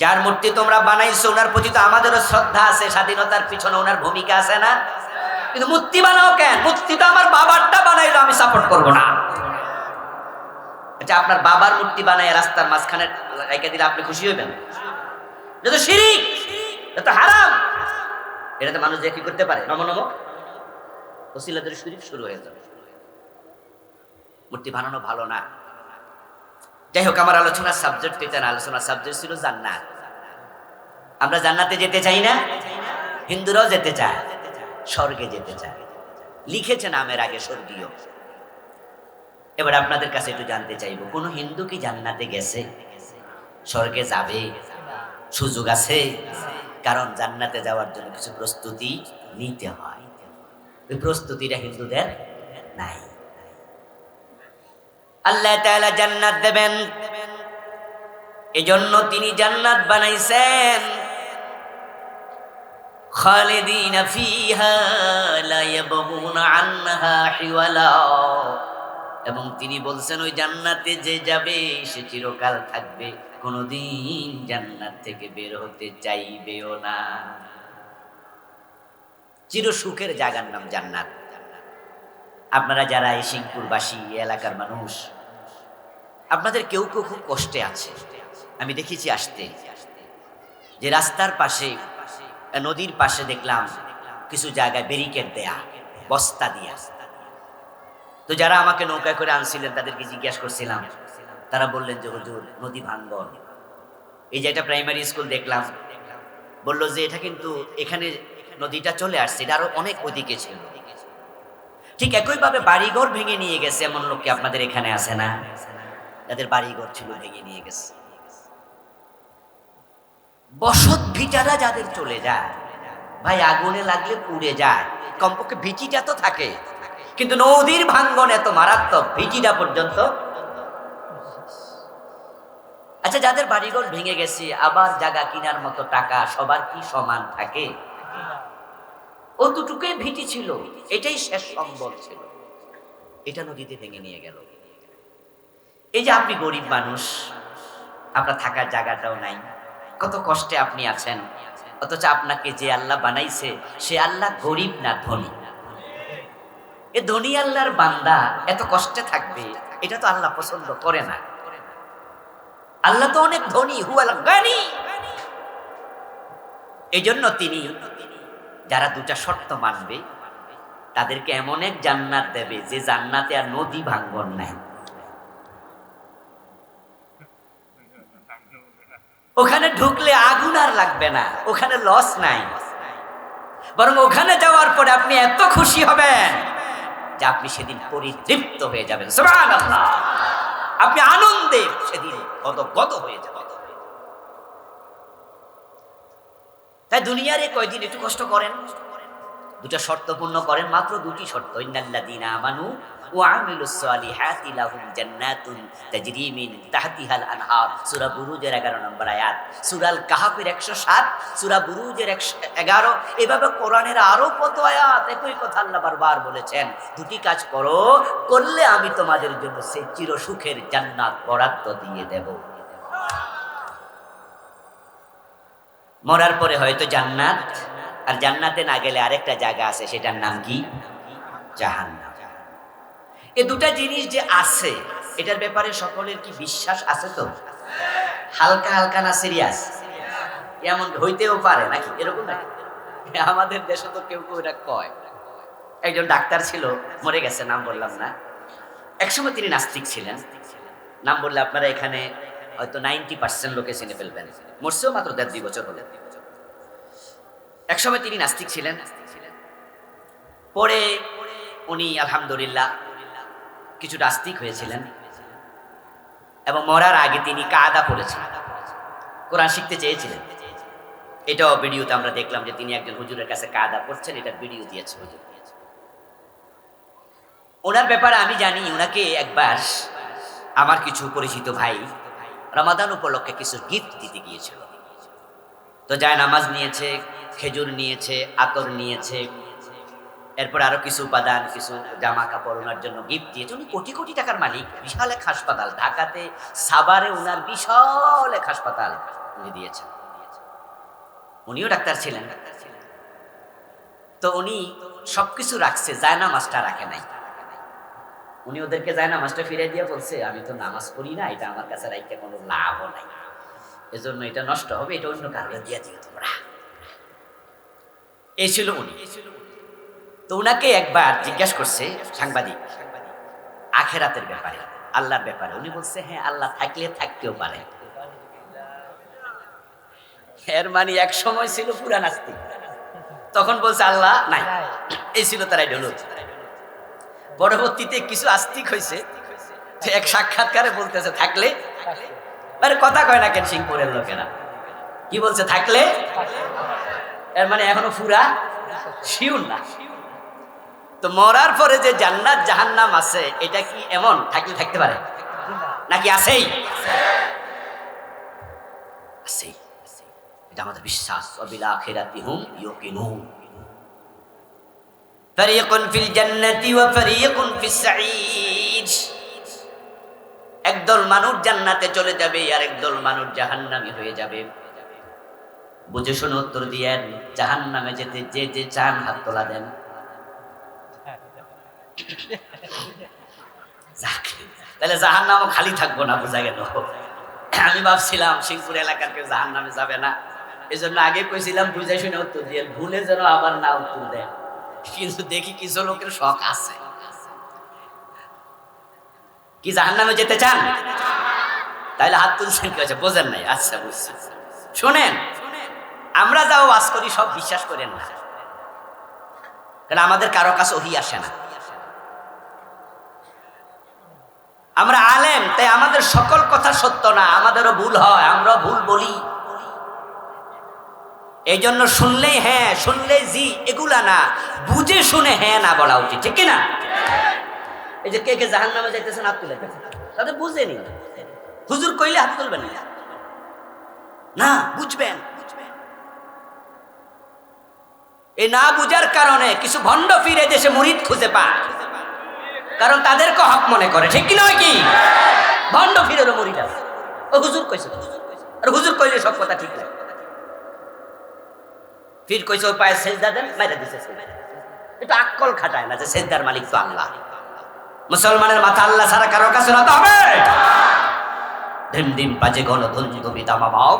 যার মূর্তি তোমরা বানাইছো ওনার প্রতি তো আমাদেরও শ্রদ্ধা আছে, স্বাধীনতার পিছনে ওনার ভূমিকা আছে না? কিন্তু মূর্তি বানাও কেন? মূর্তি তো আমার বাবারটা বানাইলো, আমি সাপোর্ট করব না। আচ্ছা, আপনার বাবার মূর্তি বানায় রাস্তার মাঝখানে রেখে দিলে আপনি খুশি হইবেন? এটা তো শিরক, এটা তো হারাম। এটাতে মানুষ যে কি করতে পারে, নম নম ওসিলা ধরে শিরক শুরু হয়ে যাবে। মূর্তি বানানো ভালো না। যাই হোক, আমার আলোচনার সাবজেক্ট এটা না, আলোচনার সাবজেক্ট ছিল জান্নাত। আমরা জান্নাতে যেতে চাই না? হিন্দুরাও যেতে চায়, স্বর্গে যেতে চায়। লিখেছে নামের আগে স্বর্গীয়। এবার আপনাদের কাছে একটু জানতে চাইবো, কোন হিন্দু কি জান্নাতে গেছে? স্বর্গে যাবে? সুযোগ আছে? কারণ জান্নাতে যাওয়ার জন্য কিছু প্রস্তুতি নিতে হয়। ওই প্রস্তুতিটা হিন্দুদের নাই। আল্লাহ তাআলা জান্নাত দেবেন, এজন্য তিনি জান্নাত বানাইছেন খালিদিনা ফিহা লা ইয়াবগুনা আনহা হিওয়ালা। এবং তিনি বলছেন ওই জান্নাতে যে যাবে সে চিরকাল থাকবে, কোনোদিন জান্নাত থেকে বের হতে চাইবেও না। চির সুখের জায়গার নাম জান্নাত। আপনারা যারা এই সিংপুরবাসী এলাকার মানুষ, আপনাদের কেউ কেউ খুব কষ্টে আছে। আমি দেখেছি আসতে যে রাস্তার পাশে নদীর পাশে দেখলাম কিছু জায়গায় ব্যারিকেড দেয়া, বস্তা দিয়া। তো যারা আমাকে নৌকায় করে আনছিলেন তাদেরকে জিজ্ঞাসা করছিলাম, তারা বললেন যে হুজুর নদী ভাঙ্গন। এই যে একটা প্রাইমারি স্কুল দেখলাম, বললো যে এটা কিন্তু এখানে নদীটা চলে আসছে, এটা আরো অনেক ওদিকে ছিল। ঠিক একইভাবে বাড়িঘর ভেঙে নিয়ে গেছে এমন লোককে আপনাদের এখানে আছে না, যাদের বাড়িঘর ছিল ভেঙে নিয়ে গেছে। বসত ভিটারা যাদের চলে যায়, ভাই আগুনে লাগলে পুড়ে যায়, কমপক্ষে ভিটিটা তো থাকে। কিন্তু নদীর ভাঙ্গন এত মারাত্মক, ভিটিটা পর্যন্ত। আচ্ছা, যাদের বাড়িঘর ভেঙে গেছে আবার জায়গা কেনার মতো টাকা সবার কি সমান থাকে? অতটুকুই ভিটি ছিল, এটাই শেষ সম্বল ছিল, এটা নদীতে ভেঙে নিয়ে গেল। এই যে আপনি গরিব মানুষ, আপনার থাকার জায়গাটাও নাই, কত কষ্টে আপনি আছেন, অথচ আপনাকে যে আল্লাহ বানাইছে সে আল্লাহ গরিব না ধনী। এ ধনী আল্লাহর বান্দা এত কষ্টে থাকবে, এটা তো আল্লাহ পছন্দ করে না। আল্লাহ তো অনেক ধনী, হুয়াল গানি। এই জন্য তিনি যারা দুটা শর্ত মানবে তাদেরকে এমন এক জান্নাত দেবে যে জান্নাতে আর নদী ভাঙ্গন নাই। ওখানে ঢুকলে আগুন আর লাগবে না, ওখানে লস নাই, বরং ওখানে যাওয়ার পরে আপনি এত খুশি হবেন যে আপনি সেদিন পরিতৃপ্ত হয়ে যাবেন। সুবহানাল্লাহ, আপনি আনন্দে সেদিন গদগদ হয়ে যাবেন। তাই দুনিয়ার এই কয়দিন একটু কষ্ট করেন, দুটা শর্ত পূর্ণ করেন, মাত্র দুটি শর্ত। ইন্নাল্লাযীনা আমানু ওয়া আমিলুস সালিহাতি লাহুম জান্নাতুন তাজরি মিন তাহতিহাল আনহার। সূরা বুরুজের 11 নম্বর আয়াত, সূরা আল কাহফের 107, সূরা বুরুজের 111। এভাবে কোরআনের আরো কত আয়াত একই কথা আল্লাহ বারবার বলেছেন, দুটি কাজ করো, করলে আমি তোমাদের জন্য সেই চির সুখের জান্নাত বরাদ্দ দিয়ে দেব। মরার পরে হয়তো জান্নাত, আর জান্নাতে না গেলে আরেকটা জায়গা আছে, সেটার নাম কি? জাহান্নাম। এই দুটা জিনিস যে আছে, এটার ব্যাপারে সকলের কি বিশ্বাস আছে? তো হালকা হালকা না সিরিয়াস? এমন হইতেও পারে নাকি, এরকম নাকি? আমাদের দেশে তো কেউ কেউ এটা কয়। একজন ডাক্তার ছিল, মরে গেছে, নাম বললাম না। একসময় তিনি নাস্তিক ছিলেন, নাম বললে আপনারা এখানে হয়তো 90% লোকে চিনে ফেলবেন, মরছেও মাত্র 1.5-2 বছর হলে। একসময় তিনি নাস্তিক ছিলেন, পরে উনি আলহামদুলিল্লাহ কিছুটা আস্তিক হয়েছিলেন, এবং মরার আগে তিনি কায়দা পড়েছিলেন, কোরআন শিখতে চেয়েছিলেন। এটাও ভিডিওতে আমরা দেখলাম যে তিনি একজন হুজুরের কাছে কায়দা পড়ছেন, এটার ভিডিও দিয়েছে হুজুর। ওনার ব্যাপারে আমি জানি, ওনাকে একবার আমার কিছু পরিচিত ভাই রমাদান উপলক্ষে কিছু গিফট দিতে গিয়েছিল। তো যায় নামাজ নিয়েছে, খেজুর নিয়েছে, আতর নিয়েছে, এরপর আরো কিছু উপাদান, কিছু জামা কাপড় ওনার জন্য গিফট দিয়েছে। উনি কোটি কোটি টাকার মালিক, বিশাল এক হাসপাতাল ঢাকাতে সাভারে ওনার বিশাল এক হাসপাতাল উনি দিয়েছেন। উনিও ডাক্তার ছিলেন, তো উনি সবকিছু রাখছে, জায়নামাজটা রাখে নাই। উনি ওদেরকে জায়নামাজটা ফিরে দিয়ে বলছে, আমি তো নামাজ পড়ি না, এটা আমার কাছে রাখতে কোনো লাভও নাই, এজন্য এটা নষ্ট হবে, এটা অন্য কারণে দিয়ে দিও তোমরা। এই ছিল উনি। তো উনাকে একবার জিজ্ঞাসা করছে সাংবাদিক আখেরাতের ব্যাপারে, আল্লাহর ব্যাপারে। উনি বলছে, হ্যাঁ আল্লাহ থাকলে থাকতেও পারে। এর মানে এক সময় ছিল পুরা নাস্তিক, তখন বলছে আল্লাহ নাই, এই ছিল তারাই ঢোল। পরবর্তীতে কিছু আস্তিক হয়েছে, এক সাক্ষাৎকারে বলতেছে থাকলে, আরে কথা কয় না কেন সিংপুরের লোকেরা, কি বলছে? থাকলে। এর মানে এখনো পুরা শিউর না। তো মরার পরে যে জান্নাত জাহান্নাম আছে, এটা কি এমন থাকলে থাকতে পারে নাকি আছেই? আছে, এটা আমাদের বিশ্বাস। ওয়াবিল আখিরাতি হুম ইউকিনুন। ফারিকুন ফিল জান্নাতি ওয়া ফারিকুন ফিস সাঈদ। একদল মানুষ জান্নাতে চলে যাবে আর একদল মানুষ জাহান্নামী হয়ে যাবে। বুঝে শুনে উত্তর দিয়েন, জাহান্নামে যেতে যে যে চান হাত তোলা দেন। তাহলে জাহান্নামও খালি থাকবো না, বোঝা গেল। আমি ভাবছিলাম সিংপুর এলাকার কেউ জাহান্নামে যাবে না, এই জন্য আগে কইছিলাম বুঝে শুনে উত্তর দিয়ে, ভুলে যেন আবার না উত্তর দেন। কিন্তু দেখি কিছু লোকের শখ আছে। কি জাহান্নামে যেতে চান? তাইলে হাত তুলছেন কি আছে, বোঝেন নাই? আচ্ছা বুঝছি। শোনেন, আমরা যাও ওয়াজ করি সব বিশ্বাস করেন না, কারণ আমাদের কারো কাছে ওহী আসে না। আমরা আলেম, তাই আমাদের সকল কথা সত্য না, আমাদেরও ভুল হয়, আমরা ভুল বলি। এই জন্য শুনলেই হ্যাঁ, শুনলেই জি, এগুলা না, বুঝে শুনে হ্যাঁ না বলা উচিত, ঠিক কিনা? এই যে কে কে জাহান্নামে যাইতেছেন হাত তুলে দেন, তাদের বুঝেনি। হুজুর কইলে হাত তুলবেন না, বুঝবেন। এই না বুঝার কারণে কিছু ভণ্ড ফিরে দেশে মুরিদ খুঁজে পায়, কারণ তাদেরকে হক মনে করে, ঠিক কি নয়? কি ভণ্ড ফিরেরও মুরিদ আছে, ও হুজুর কইছে, আর হুজুর কইলে সব কথা ঠিক লাগে। ফির কইছে ওই পায়ে সেজদা দেন, মাইরা দিছে। একটু আক্কল খাটায় না যে সেজদার মালিক তো আল্লাহ। মুসলমানের মাথা আল্লাহ ছাড়া কারোর কাছে নত হবে? ধিম ধিম বাজে গণতন্ত্র পিতা মামাও,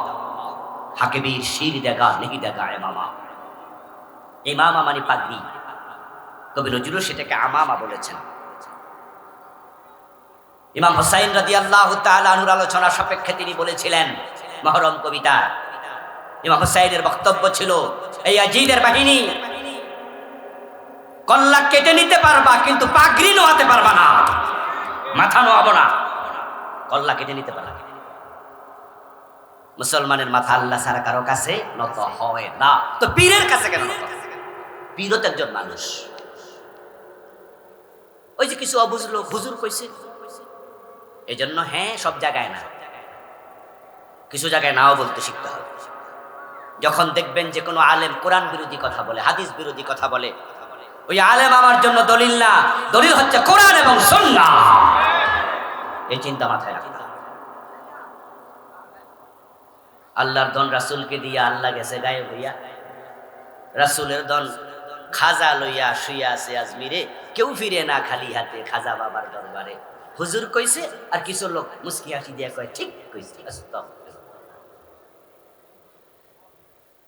হাকিবীর শির দেখা নেহি দেখা এমামা। ইমামা মানে পাগড়ি, কবি নজরুল সেটাকে আমামা বলেছেন। ইমাম হুসাইন রাদিয়াল্লাহু তাআলা আনহুর আলোচনা সাপেক্ষে তিনি বলেছিলেন মহরম কবিতা, ইমাম হুসাইনের বক্তব্য ছিল, এই ইয়াজিদের বাহিনী কল্লা কেটে নিতে পারবা কিন্তু পাগড়ি নোয়াতে পারবা না, মাথা নোয়াবো না, কল্লা কেটে নিতে পারবা। মুসলমানের মাথা আল্লাহ ছাড়া কারো কাছে নত হয় না, তো পীরের কাছে কেন নত? পীরও তো একজন মানুষ। ওই যে কিছু অবুঝ লোক হুজুর কইছে, এই জন্য হ্যাঁ সব জায়গায় না, কিছু জায়গায় নাও বলতে শিখতে হবে। যখন দেখবেন যে কোনো আলেম কোরআন বিরোধী কথা বলে, হাদিস বিরোধী কথা বলে, ওই আলেম আমার জন্য দলিল না, দলিল হচ্ছে কোরআন এবং সুন্নাহ। এই চিন্তা মাথায় রাখতে। আল্লাহর ধন রাসূলকে দিয়া আল্লাহ গেছে গায়েব হইয়া, রাসূলের ধন খাজা লইয়া শুইয়া আছে আজমিরে, কেউ ফিরে না খালি হাতে খাজা বাবার দরবারে। হুজুর কইছে আর কিছু লোক মুস্কি হাসি দিয়া কয় ঠিক কইছে।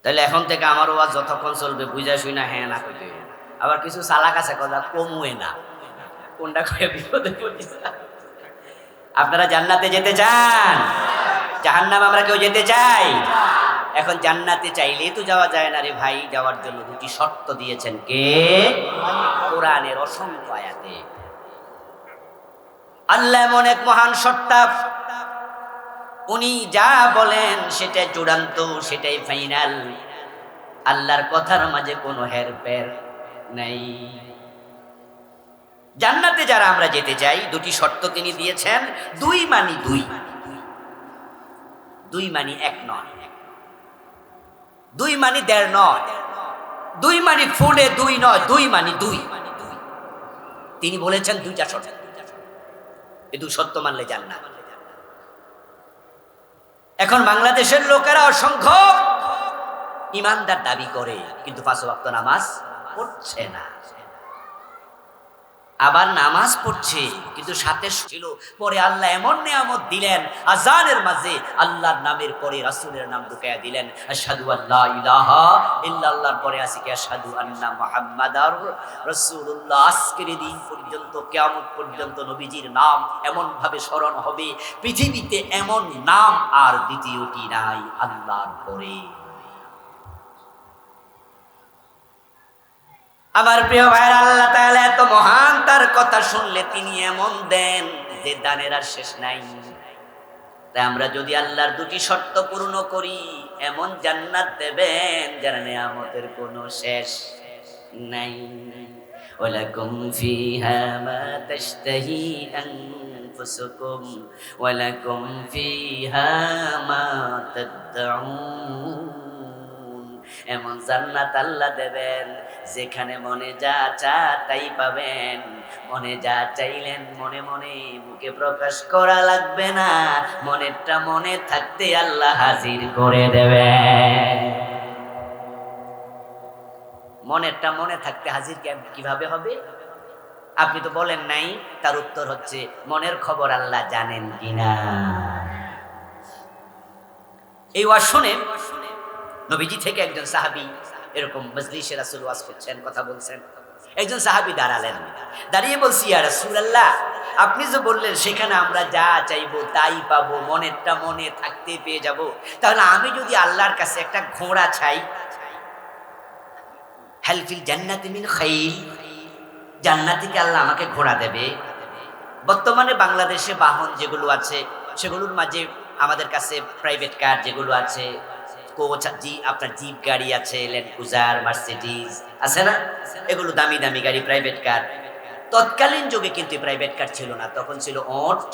তাহলে এখন থেকে আমার ওয়াজ যতক্ষণ চলবে বুঝা শুই না হ্যাঁ না কইতে। আবার কিছু চালাক আছে কথা কমুয়ে না, কোনটা কয়ে বিপদে পড়িস। আপনারা জান্নাতে যেতে চান? জাহান্নামে আমরা কেউ যেতে চাই? এখন জান্নাতে চাইলেই তো যাওয়া যায় না রে ভাই, যাওয়ার জন্য দুটি শর্ত দিয়েছেন কে? কোরআনের অসংখ্য আয়াতে। আল্লাহ এমন এক মহান সত্তা, উনি যা বলেন সেটাই চূড়ান্ত, সেটাই ফাইনাল। আল্লাহর কথার মাঝে কোনো হেরফের নাই। জান্নাতে যারা আমরা যেতে চাই, দুটি শর্ত তিনি দিয়েছেন। দুই মানি দুই, দুই মানি এক নয়, দুই মানি দেড় নয়, দুই মানি ফুলে দুই নয়, দুই মানি দুই। তিনি বলেছেন দুইটা শর্ত, এই দুই শর্ত মানলে জান্নাত। এখন বাংলাদেশের লোকেরা অসংখ্য ইমানদার দাবি করে, কিন্তু পাঁচ ওয়াক্ত নামাজ পড়ছে না। আবার নামাজ পড়ছে কিন্তু সাথে ছিল, পরে আল্লাহ এমন নিয়ামত দিলেন, আজানের মাঝে আল্লাহর নামের পরে রাসূলের নাম ঢুকাইয়া দিলেন। আশহাদু আল্লা ইলাহা ইল্লাল্লাহর পরে আছে কি আশহাদু আন্না মুহাম্মাদার রাসূলুল্লাহ। আজকের দিন পর্যন্ত, কিয়ামত পর্যন্ত নবীজির নাম এমন ভাবে স্মরণ হবে, পৃথিবীতে এমন নাম আর দ্বিতীয়টি নাই আল্লাহর পরে। আমার প্রিয় ভাইরা, আল্লাহ তাআলা এত মহান, তার কথা শুনলে তিনি এমন দেন যে দানের আর শেষ নাই। তাই আমরা যদি আল্লাহর দুটি শর্ত পূর্ণ করি, এমন জান্নাত দেবেন যার নিয়ামতের কোনো শেষ নাই। ওয়ালাকুম ফিহা মা তাশতাহি أنفسكم ولكم فيها ما تدعون এমন জান্নাত আল্লাহ দেবেন যেখানে মনে যা চা তাই পাবেন মনে যা চাইলেন মনে মনে মুখে প্রকাশ করা লাগবে না মনেরটা মনে থাকতে আল্লাহ হাজির করে দেবেন মনেরটা মনে থাকতে হাজির কিভাবে হবে আপনি তো বলেন নাই তার উত্তর হচ্ছে মনের খবর আল্লাহ জানেন কিনা এই ওয়াজ শুনে নবীজি থেকে একজন সাহাবী এরকম মজলিসে রাসূল ওয়াজ করছেন কথা বলছেন একজন সাহাবী দাঁড়ালেন দাঁড়িয়ে বলছি ইয়া রাসূলুল্লাহ আপনি যে বললেন সেখানে আমরা যা চাইবো তাই পাবো মনেরটা মনে থাকতে পেয়ে যাব তাহলে আমি যদি আল্লাহর কাছে একটা ঘোড়া চাই হাল ফিল জান্নাতি মিন খাইল জান্নাতে কি আল্লাহ আমাকে ঘোড়া দেবে বর্তমানে বাংলাদেশে বাহন যেগুলো আছে সেগুলোর মাঝে আমাদের কাছে প্রাইভেট কার যেগুলো আছে কোচ আপনার জিপ গাড়ি আছে ল্যান্ড ক্রুজার মার্সিডিজ আছে না এগুলো দামি দামি গাড়ি প্রাইভেট কার তৎকালীন যুগে কিন্তু প্রাইভেট কার ছিল না তখন ছিল ওট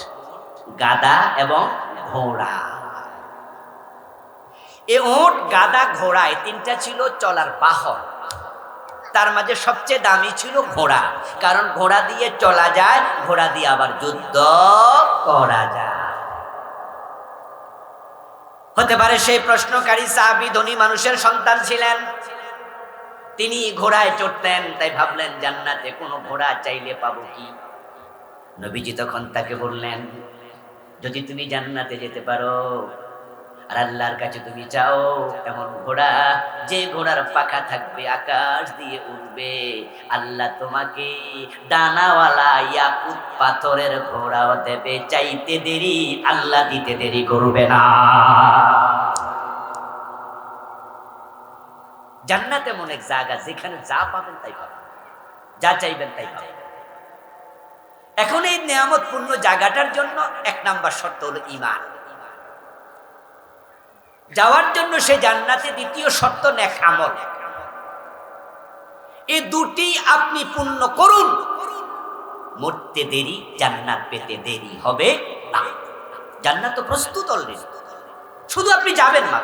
গাধা এবং ঘোড়া এই ওট গাধা ঘোড়া এই তিনটা ছিল চলার বাহন তার মাঝে সবচেয়ে দামি ছিল ঘোড়া কারণ ঘোড়া দিয়ে চলা যায় ঘোড়া দিয়ে আবার যুদ্ধ করা যায় হতে পারে সেই প্রশ্নকারী সাহাবী ধনী মানুষের সন্তান ছিলেন তিনি ঘোড়ায় চড়তেন তাই ভাবলেন জান্নাতে কোনো ঘোড়া চাইলে পাবো কি নবীজি তখন তাকে বললেন যদি তুমি জান্নাতে যেতে পারো আর আল্লাহর কাছে তুমি চাও এমন ঘোড়া যে ঘোড়ার পাখা থাকবে আকাশ দিয়ে উড়বে আল্লাহ তোমাকে ডানাওয়ালা ইয়াকুত পাথরের ঘোড়াও দেবে চাইতে দেরি আল্লাহ দিতে দেরি করবে না জান্নাত এমন এক জায়গা যেখানে যা পাবেন তাই পাবেন যা চাইবেন তাই পাবেন এখন এই নিয়ামতপূর্ণ জায়গাটার জন্য এক নাম্বার শর্ত হলো ঈমান যাওয়ার জন্য সে জান্নাতে দ্বিতীয় শর্ত নেক আমল এই দুটি আপনি পূর্ণ করুন মরতে দেরি জান্নাত পেতে দেরি হবে না জান্নাত তো প্রস্তুত অলরেডি শুধু আপনি যাবেন না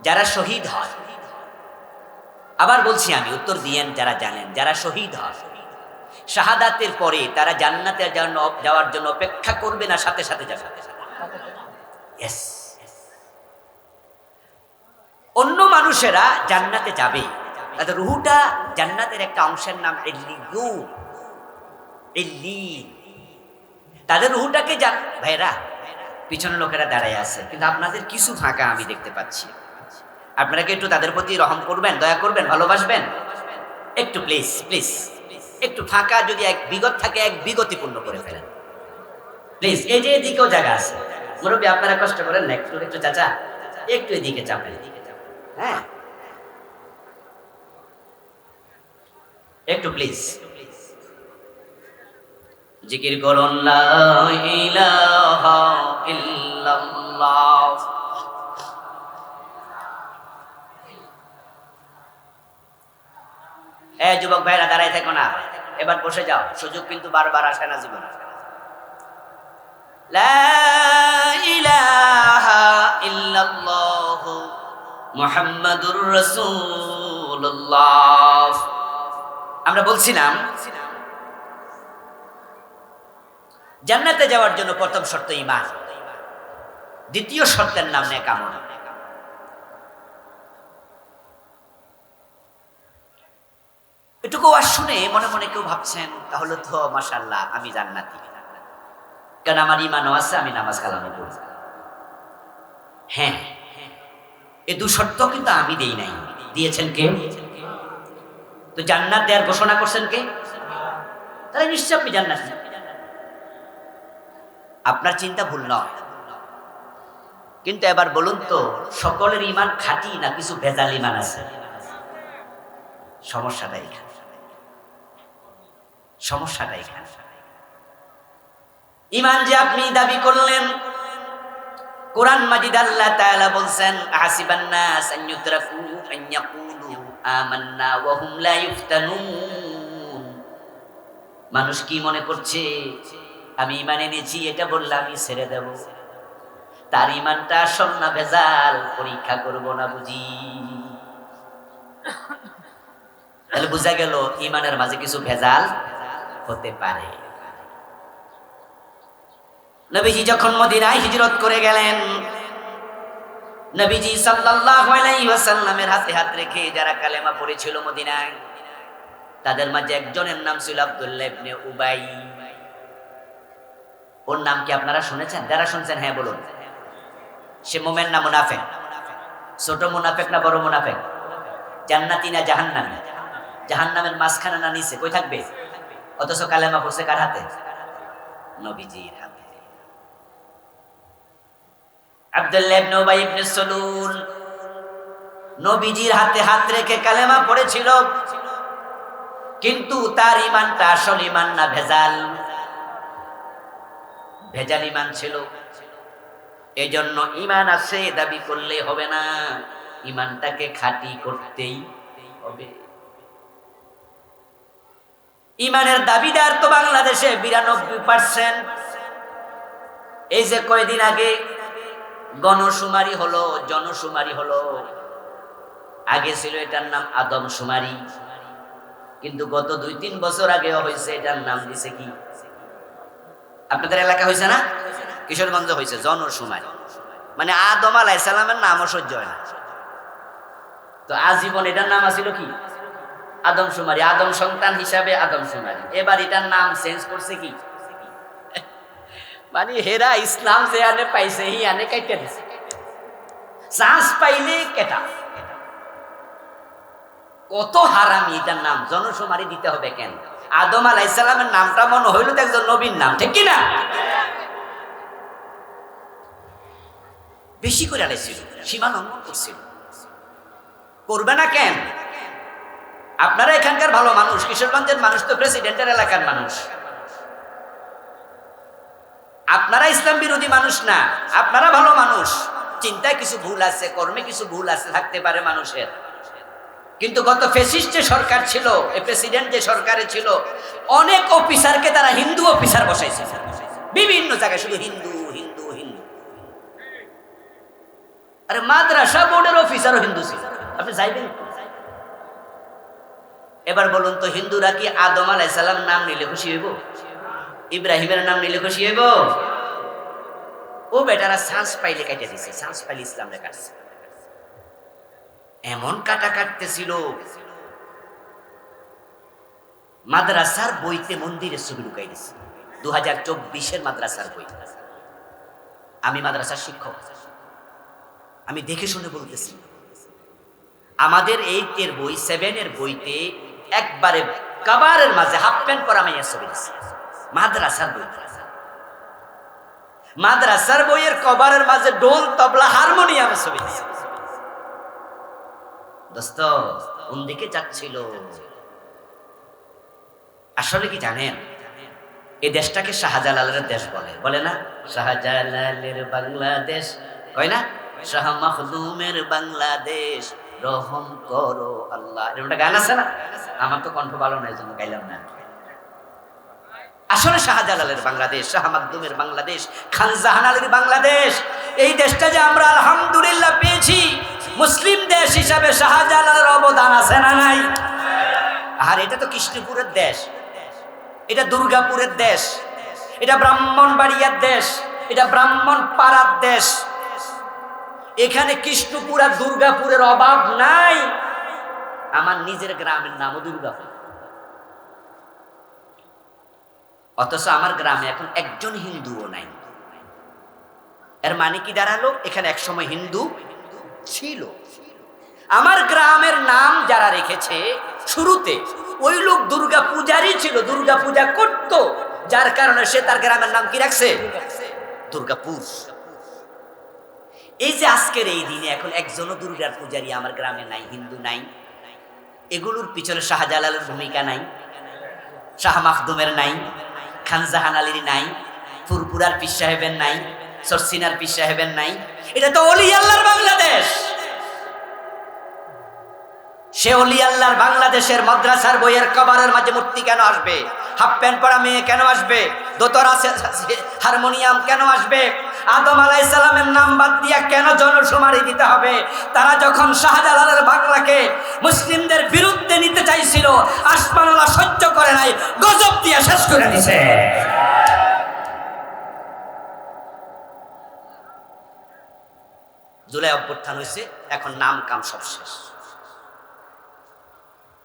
যারা শহীদ হয় আবার বলছি আমি উত্তর দিয়েন যারা জানেন যারা শহীদ হয় শাহাদাতের পরে তারা জান্নাতে যাওয়ার জন্য অপেক্ষা করবে না সাথে সাথে যাবে Yes. অন্য মানুষেরা জান্নাতে যাবে তাদের রূহটা জান্নাতের একটা অংশের নাম ইল্লিয়্যিন তাদের রূহটাকে ভাইরা পিছনের লোকেরা দাঁড়ায় আছে কিন্তু আপনাদের কিছু ফাঁকা আমি দেখতে পাচ্ছি আপনারা কি একটু তাদের প্রতি রহম করবেন দয়া করবেন ভালোবাসবেন একটু প্লিজ প্লিজ একটু ফাঁকা যদি এক বিগত থাকে এক বিগতি পূর্ণ করে ফেলেন প্লিজ এই যে এদিকেও জায়গা আছে মুরব্বী আপনারা কষ্ট করেন না একটু একটু চাচা একটু এদিকে চাপেন হ্যাঁ একটু প্লিজ জিকির করুন লা ইলাহা ইল্লাল্লাহ যুবক ভাইরা দাঁড়ায় থেকো না এবার বসে যাও সুযোগ কিন্তু বারবার আসে না জীবনে লা ইলাহা ইল্লাল্লাহ মুহাম্মাদুর রাসূলুল্লাহ আমরা বলছিলাম জান্নাতে যাওয়ার জন্য প্রথম শর্ত ঈমান দ্বিতীয় শর্তের নাম নেক আমল এটুকু ওয়াজ শুনে মনে মনে কেউ ভাবছেন তাহলে তো মাশাআল্লাহ আমি জান্নাতি কারণ আমার ঈমানও আছে আমি নামাজ কালামও পড়ি হ্যাঁ এই দুই শর্ত কিন্তু আমি দেই নাই দিয়েছেন কে তো জান্নাত দেওয়ার ঘোষণা করছেন কে তাহলে নিশ্চয় আপনি জান্নাতি আপনার চিন্তা ভুল নয় কিন্তু এবার বলুন তো সকলের ঈমান খাঁটি না কিছু ভেজাল ঈমান আছে সমস্যাটা এখানে ঈমান যে আপনি দাবি করলেন কোরআন মাজিদ আল্লাহ তাআলা বলছেন হাসিবান নাস আন ইউতরাকু আন ইয়াকুলু আমান্না ওয়া হুম লা ইফতানুন মানুষ কি মনে করছে, আমি ইমান এনেছি এটা বললে আমি ছেড়ে দেব? তার ইমানটা আসল না ভেজাল, পরীক্ষা করব না বুঝি? তাহলে বোঝা গেল ইমানের মাঝে কিছু ভেজাল হতে পারে। নবীজি যখন মদিনায় হিজরত করে গেলেন, নবীজি সাল্লাল্লাহু আলাইহি ওয়াসাল্লামের হাতে হাত রেখে যারা কালেমা পড়েছিল মদিনায়, তাদের মাঝে একজনের নাম ছিল আব্দুল্লাহ ইবনে উবাই। ওর নাম কি আপনারা শুনেছেন? যারা শুনছেন হ্যাঁ বলুন। সে মুমিন না মুনাফিক? ছোট মুনাফিক না বড় মুনাফিক? জান্নাতি না জাহান্নামী? জাহান্নামের মাঝখানে না নিচে, কই থাকবে? অথচ কালেমা পড়ছে কার হাতে? নবীজির হাতে। আব্দুল্লাহ ইবনে উবাই ইবনে সালুল নবীজির হাতে হাত রেখে কালেমা পড়েছিল, কিন্তু তার ইমানটা আসল ইমান না ভেজাল, ভেজাল ইমান ছিল। এজন্য ইমান আছে দাবি করলে হবে না, ইমানটাকে খাঁটি করতেই হবে। ইমানের দাবিদার তো বাংলাদেশে 92%। এই যে কয়দিন আগে গণশুমারি হলো, জনশুমারি হলো, আগে ছিল এটার নাম আদমশুমারি, কিন্তু গত 2-3 বছর আগেও হয়েছে, এটার নাম দিছে কি? আপনাদের এলাকা হয়েছে না? কিশোরগঞ্জ হয়েছে জনশুমারি। মানে আদম আলাইহিস সালামের নামও সহ্য হয় না, তো আজীবন এটার নাম আছিল কি? আদমশুমারি। আদম সন্তান হিসাবে আদমশুমারি। এবার এটার নাম চেঞ্জ করছে কি? মানে হেরা ইসলাম যে আনে পাইছে হি আনে কাইতে দিছে, চান্স পাইলে কেটা। কত হারামি এটার নাম জনশুমারি দিতে হবে কেন? আদম আলাইহিস সালামের নামটা মনে হইল তো একজন নবীর নাম, ঠিক কি না? বেশি করে আলাইছিল, সীমা লঙ্ঘন করছিল। করবে না কেন? আপনারা এখানকার ভালো মানুষ, কিশোরগঞ্জের মানুষ তো প্রেসিডেন্টের এলাকার মানুষ। আপনারা ইসলাম বিরোধী মানুষ না, আপনারা ভালো মানুষ। চিন্তায় কিছু ভুল আছে, কর্মে কিছু ভুল আছে, থাকতে পারে মানুষের। কিন্তু গত ফ্যাসিস্ট যে সরকার ছিল, এই প্রেসিডেন্ট যে সরকারে ছিল, অনেক অফিসারকে তারা হিন্দু অফিসার বসাইছে বিভিন্ন জায়গায়, শুধু হিন্দু হিন্দু হিন্দু। আরে মাদ্রাসা বোর্ডের অফিসারও হিন্দু ছিল, আপনি যাইবেন? এবার বলুন তো, হিন্দুরা কি আদম আলাইহিস সালাম নাম নিলে খুশি হইব? ইব্রাহিমের নাম নিলে খুশি হইব? ও বেটারা চান্স পাইলে কাটে দিছে, চান্স পাইলে ইসলামে কাটছে। এমন কাটা কাটতেছিল, মাদ্রাসার বইতে মন্দিরের ছবি ঢুকাই দিছে। 2024-এর মাদ্রাসার বই। আমি মাদ্রাসার শিক্ষক, আমি দেখে শুনে বলতেছি, আমাদের 8-এর বই, 7-এর বইতে একবারে কাবারের মাঝে হাফ প্যান্ট পরা মাইয়া ছবি দিছে। মাদ্রাসার বই, মাদ্রাসার বইয়ের কভারের মাঝে ডোল, তবলা, হারমোনিয়ামের ছবি দিছে। দোস্ত, কোন দিকে যাচ্ছিল? আসলে কি জানেন, এই দেশটাকে শাহজালালের দেশ বলে, বলে না? শাহজালালের বাংলাদেশ, কয় না? শাহ মাখদুমের বাংলাদেশ, রহম করো আল্লাহ। এরকম একটা গান আছে না? আমার তো কণ্ঠ ভালো না, এই জন্য গাইলাম না। আসলে শাহজালালের বাংলাদেশ, শাহ মাখদুমের বাংলাদেশ, খান জাহান আলীর বাংলাদেশ। এই দেশটা যে আমরা আলহামদুলিল্লাহ পেয়েছি, মুসলিম দেশ হিসাবে শাহজালালের অবদান আছে না নাই? আর এটা তো কৃষ্ণপুরের দেশ, এটা দুর্গাপুরের দেশ, এটা ব্রাহ্মণবাড়িয়ার দেশ, এটা ব্রাহ্মণপাড়ার দেশ। এখানে কৃষ্ণপুর আর দুর্গাপুরের অভাব নাই। আমার নিজের গ্রামের নামও দুর্গাপুর, অথচ আমার গ্রামে এখন একজন হিন্দুও নাই। এর মানে কি দাঁড়ালো? এখানে একসময় হিন্দু ছিল। আমার গ্রামের নাম যারা রেখেছে শুরুতে, ওই লোক দুর্গা পূজারই ছিল, দুর্গা পূজা করত, যার কারণে সে তার গ্রামের নাম কি রাখছে? দুর্গাপুর। এই যে আজকের এই দিনে এখন একজনও দুর্গার পূজারী আমার গ্রামে নাই, হিন্দু নাই, এগুলোর পিছনে শাহজালালের ভূমিকা নাই, শাহ মাখদুমের নাই, খান জাহান আলীর নাই, ফুরপুরার পীর সাহেবের নাই, সরসিনার পীর সাহেবের নাই। এটা তো ওলি আল্লাহর বাংলাদেশ। সে ওলি আল্লাহর বাংলাদেশের মাদ্রাসার বইয়ের কভারের মাঝে মূর্তি কেন আসবে? হাফ প্যান্ট পরা মেয়ে কেন আসবে? দোতরা হারমোনিয়াম কেন আসবে? আদম আলাইহিস সালামের নাম বাদ দিয়া কেন জনশুমারি দিতে হবে? তারা যখন শাহজালালের বাংলাকে মুসলিমদের বিরুদ্ধে নিতে চাইছিল, আসমানওয়ালা সহ্য করে নাই, গজব দিয়া শেষ করে দিছে। জুলাই অভ্যুত্থান হয়েছে, এখন নাম কাম সব শেষ।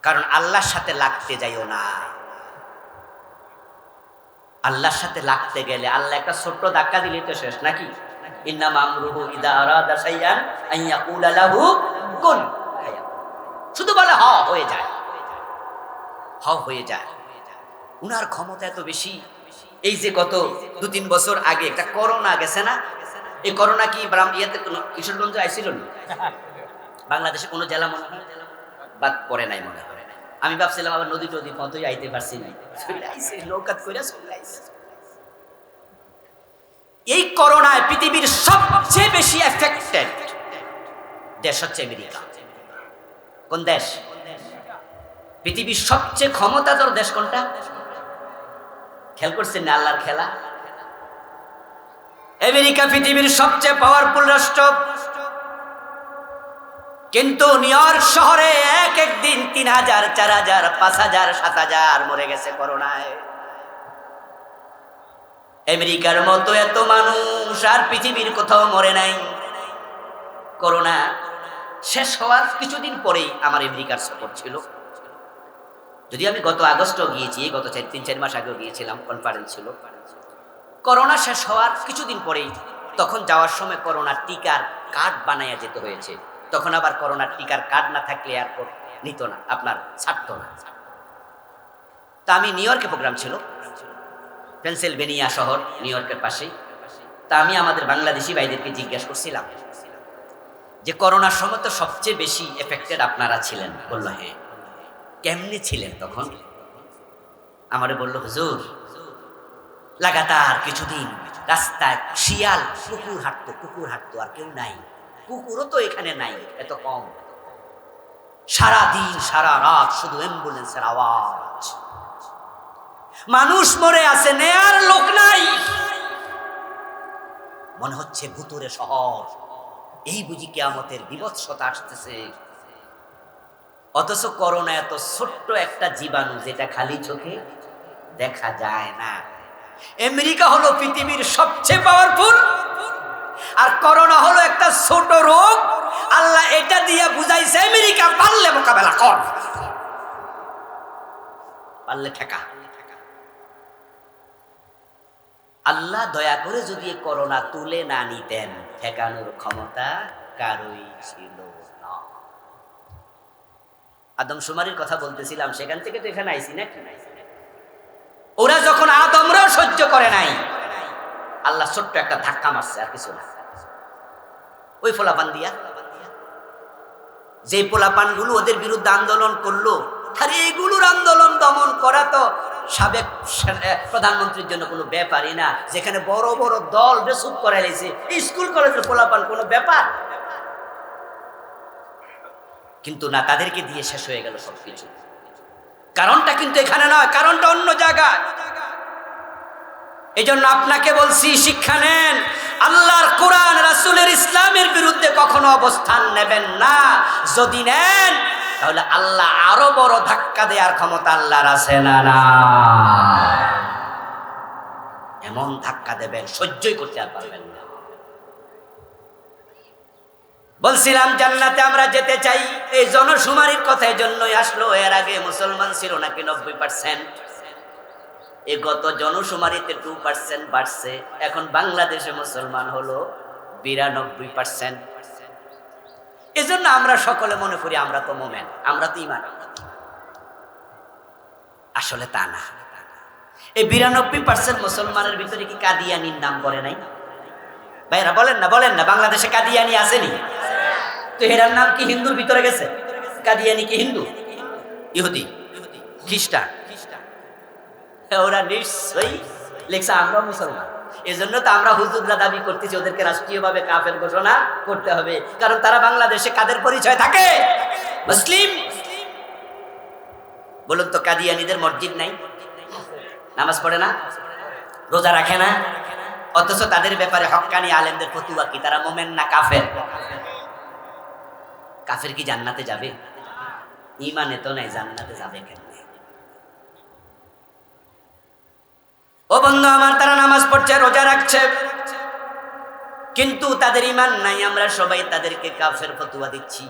কারণ আল্লাহর সাথে লাগতে যাইও না। আল্লাহর সাথে লাগতে গেলে আল্লাহ একটা ছোট্ট ধাক্কা দিলেই তো শেষ নাকি? ইন্নামা আমরুহু ইযা আরাদা শাইআন আন ইয়াকুলা লাহু কুন ফায়াকুন। শুধু বলে হ হয়ে যায়, হ হয়ে যায়। উনার ক্ষমতা এত বেশি। এই যে গত 2-3 বছর আগে একটা করোনা গেছে না, এই করোনা কি ইয়াতে কোনো কিশোরগঞ্জে আইছিল না? বাংলাদেশে কোনো জেলা মনে হয় বাদ পড়ে নাই মনে হয়। আমি ভাবছিলাম আবার নদী টদী পথই আইতে পারছি না, নৌকাত কইরা চলে আইছে। এই করোনায় পৃথিবীর সবচেয়ে বেশি এফেক্টেড দেশ হচ্ছে আমেরিকা। কোন দেশ? পৃথিবীর সবচেয়ে ক্ষমতাধর দেশ কোনটা? খেয়াল করছেন না আল্লাহর খেলা? আমেরিকা পৃথিবীর সবচেয়ে পাওয়ারফুল রাষ্ট্র, কিন্তু নিউ ইয়র্ক শহরে এক দিন 3000, 4000, 5000, 7000 মরে গেছে করোনায়। আমেরিকার মতো এত মানুষ আর পৃথিবীর কোথাও মরে নাই। করোনা শেষ হওয়ার কিছুদিন পরেই আমার আমেরিকার সফর ছিল। যদি আমি গত আগস্টও গিয়েছি, গত 3-4 মাস আগেও গিয়েছিলাম, কনফারেন্স ছিল। করোনা শেষ হওয়ার কিছুদিন পরেই, তখন যাওয়ার সময় করোনার টিকার কার্ড বানাইয়া যেতে হয়েছে। তখন আবার করোনার টিকার কার্ড না থাকলে এয়ারপোর্ট নিত না, আপনার ছাড়তো না। তা আমি নিউ ইয়র্কে প্রোগ্রাম ছিল, পেনসিলভেনিয়া শহর নিউ ইয়র্কের পাশেই। তা আমি আমাদের বাংলাদেশি ভাইদেরকে জিজ্ঞাসা করছিলাম যে করোনার সময় তো সবচেয়ে বেশি এফেক্টেড আপনারা ছিলেন। বললো হ্যাঁ। কেমনে ছিলেন তখন? আমারে বললো হুজুর, লাগাতার কিছুদিন রাস্তায় শিয়াল কুকুর হাঁটতো, আর কেউ নাই। কুকুরও তো এখানে নাই, এত কম। সারা দিন সারা রাত শুধু অ্যাম্বুলেন্সের আওয়াজ, মানুষ মরে আছে, নেয়ার লোক নাই। মনে হচ্ছে ভুতুরে শহর, এই বুঝি কিয়ামতের বিভৎসতা আসতেছে। অথচ করোনা এত ছোট্ট একটা জীবাণু, যেটা খালি চোখে দেখা যায় না। আমেরিকা হলো পৃথিবীর সবচেয়ে পাওয়ারফুল, আর করোনা হলো একটা ছোট রোগ। আল্লাহ এটা দিয়ে বুঝাইছে আমেরিকা পারলে মোকাবেলা কর, পারলে ঠেকা। আল্লাহ দয়া করে যদি করোনা তুলে না নিতেন, ঠেকানোর ক্ষমতা কারোই ছিল না। আদমশুমারির কথা বলতেছিলাম, সেখান থেকে তো এখানে আইছি না। ওরা যখন আদমরাও সহ্য করে নাই, আল্লাহ ছোট্ট একটা ধাক্কা মারছে, আর কিছু না। ওই পোলাপান দিয়া, যে পোলাপান গুলো ওদের বিরুদ্ধে আন্দোলন করলো, আর এইগুলোর আন্দোলন দমন করা তো সাবেক প্রধানমন্ত্রীর জন্য কোনো ব্যাপারই না। যেখানে বড় বড় দল বেসুপ করে লাইছে, স্কুল কলেজের পোলাপান কোনো ব্যাপার কিন্তু না, তাদেরকে দিয়ে শেষ হয়ে গেল সবকিছু। কারণটা কিন্তু এখানে নয়, কারণটা অন্য জায়গায়। এই জন্য আপনাকে বলছি, শিক্ষা নেন। আল্লাহর কোরআন, রাসূলের ইসলামের বিরুদ্ধে কখনো অবস্থান নেবেন না। যদি নেন, তাহলে আল্লাহ আরো বড় ধাক্কা দেওয়ার ক্ষমতা আল্লাহর আছে না? না, এমন ধাক্কা দেবেন সহ্যই করতে আর পারবেন না। বলছিলাম জান্নাতে আমরা যেতে চাই, এই জনশুমারির কথা এই জন্যই আসলো। এর আগে মুসলমান ছিল নাকি 90%, এই গত জনশুমারিতে 2% বাড়ছে। এখন বাংলাদেশে মুসলমান হলো 92%। এজন্য আমরা সকলে মনে করি আমরা তো মোমেন, আমরা তো ঈমান। আসলে তা না। এই 92% মুসলমানের ভিতরে কি কাদিয়ানির নাম পড়ে নাই? ভাইরা বলেন না, বাংলাদেশে কাদিয়ানি আসেনি? তো এরার নাম কি হিন্দুর ভিতরে গেছে? কাদিয়ানি কি হিন্দু, ইহুদি, খ্রিস্টান? ওরা নিশ্চয়ই লেখছে আমরা মুসলমান। এজন্য তো আমরা হুজুররা দাবি করতেছি ওদেরকে রাষ্ট্রীয়ভাবে কাফের ঘোষণা করতে হবে। কারণ তারা বাংলাদেশে কাদের পরিচয় থাকে? মুসলিম। বলুন তো, কাদিয়ানীদের মসজিদ নাই? নামাজ পড়ে না, রোজা রাখে না, অথচ তাদের ব্যাপারে হক্কানি আলেমদের ফতুয়া কি? তারা মোমেন না কাফের? কাফের কি জান্নাতে যাবে? ইমানে তো নাই, জান্নাতে যাবে কেমনে? ও বন্ধু আমার, তারা নামাজ পড়ছে, রোজা রাখছে, কিন্তু তাদের ইমান নাই। আমরা সবাই তাদেরকে কাফের ফতুয়া দিচ্ছি।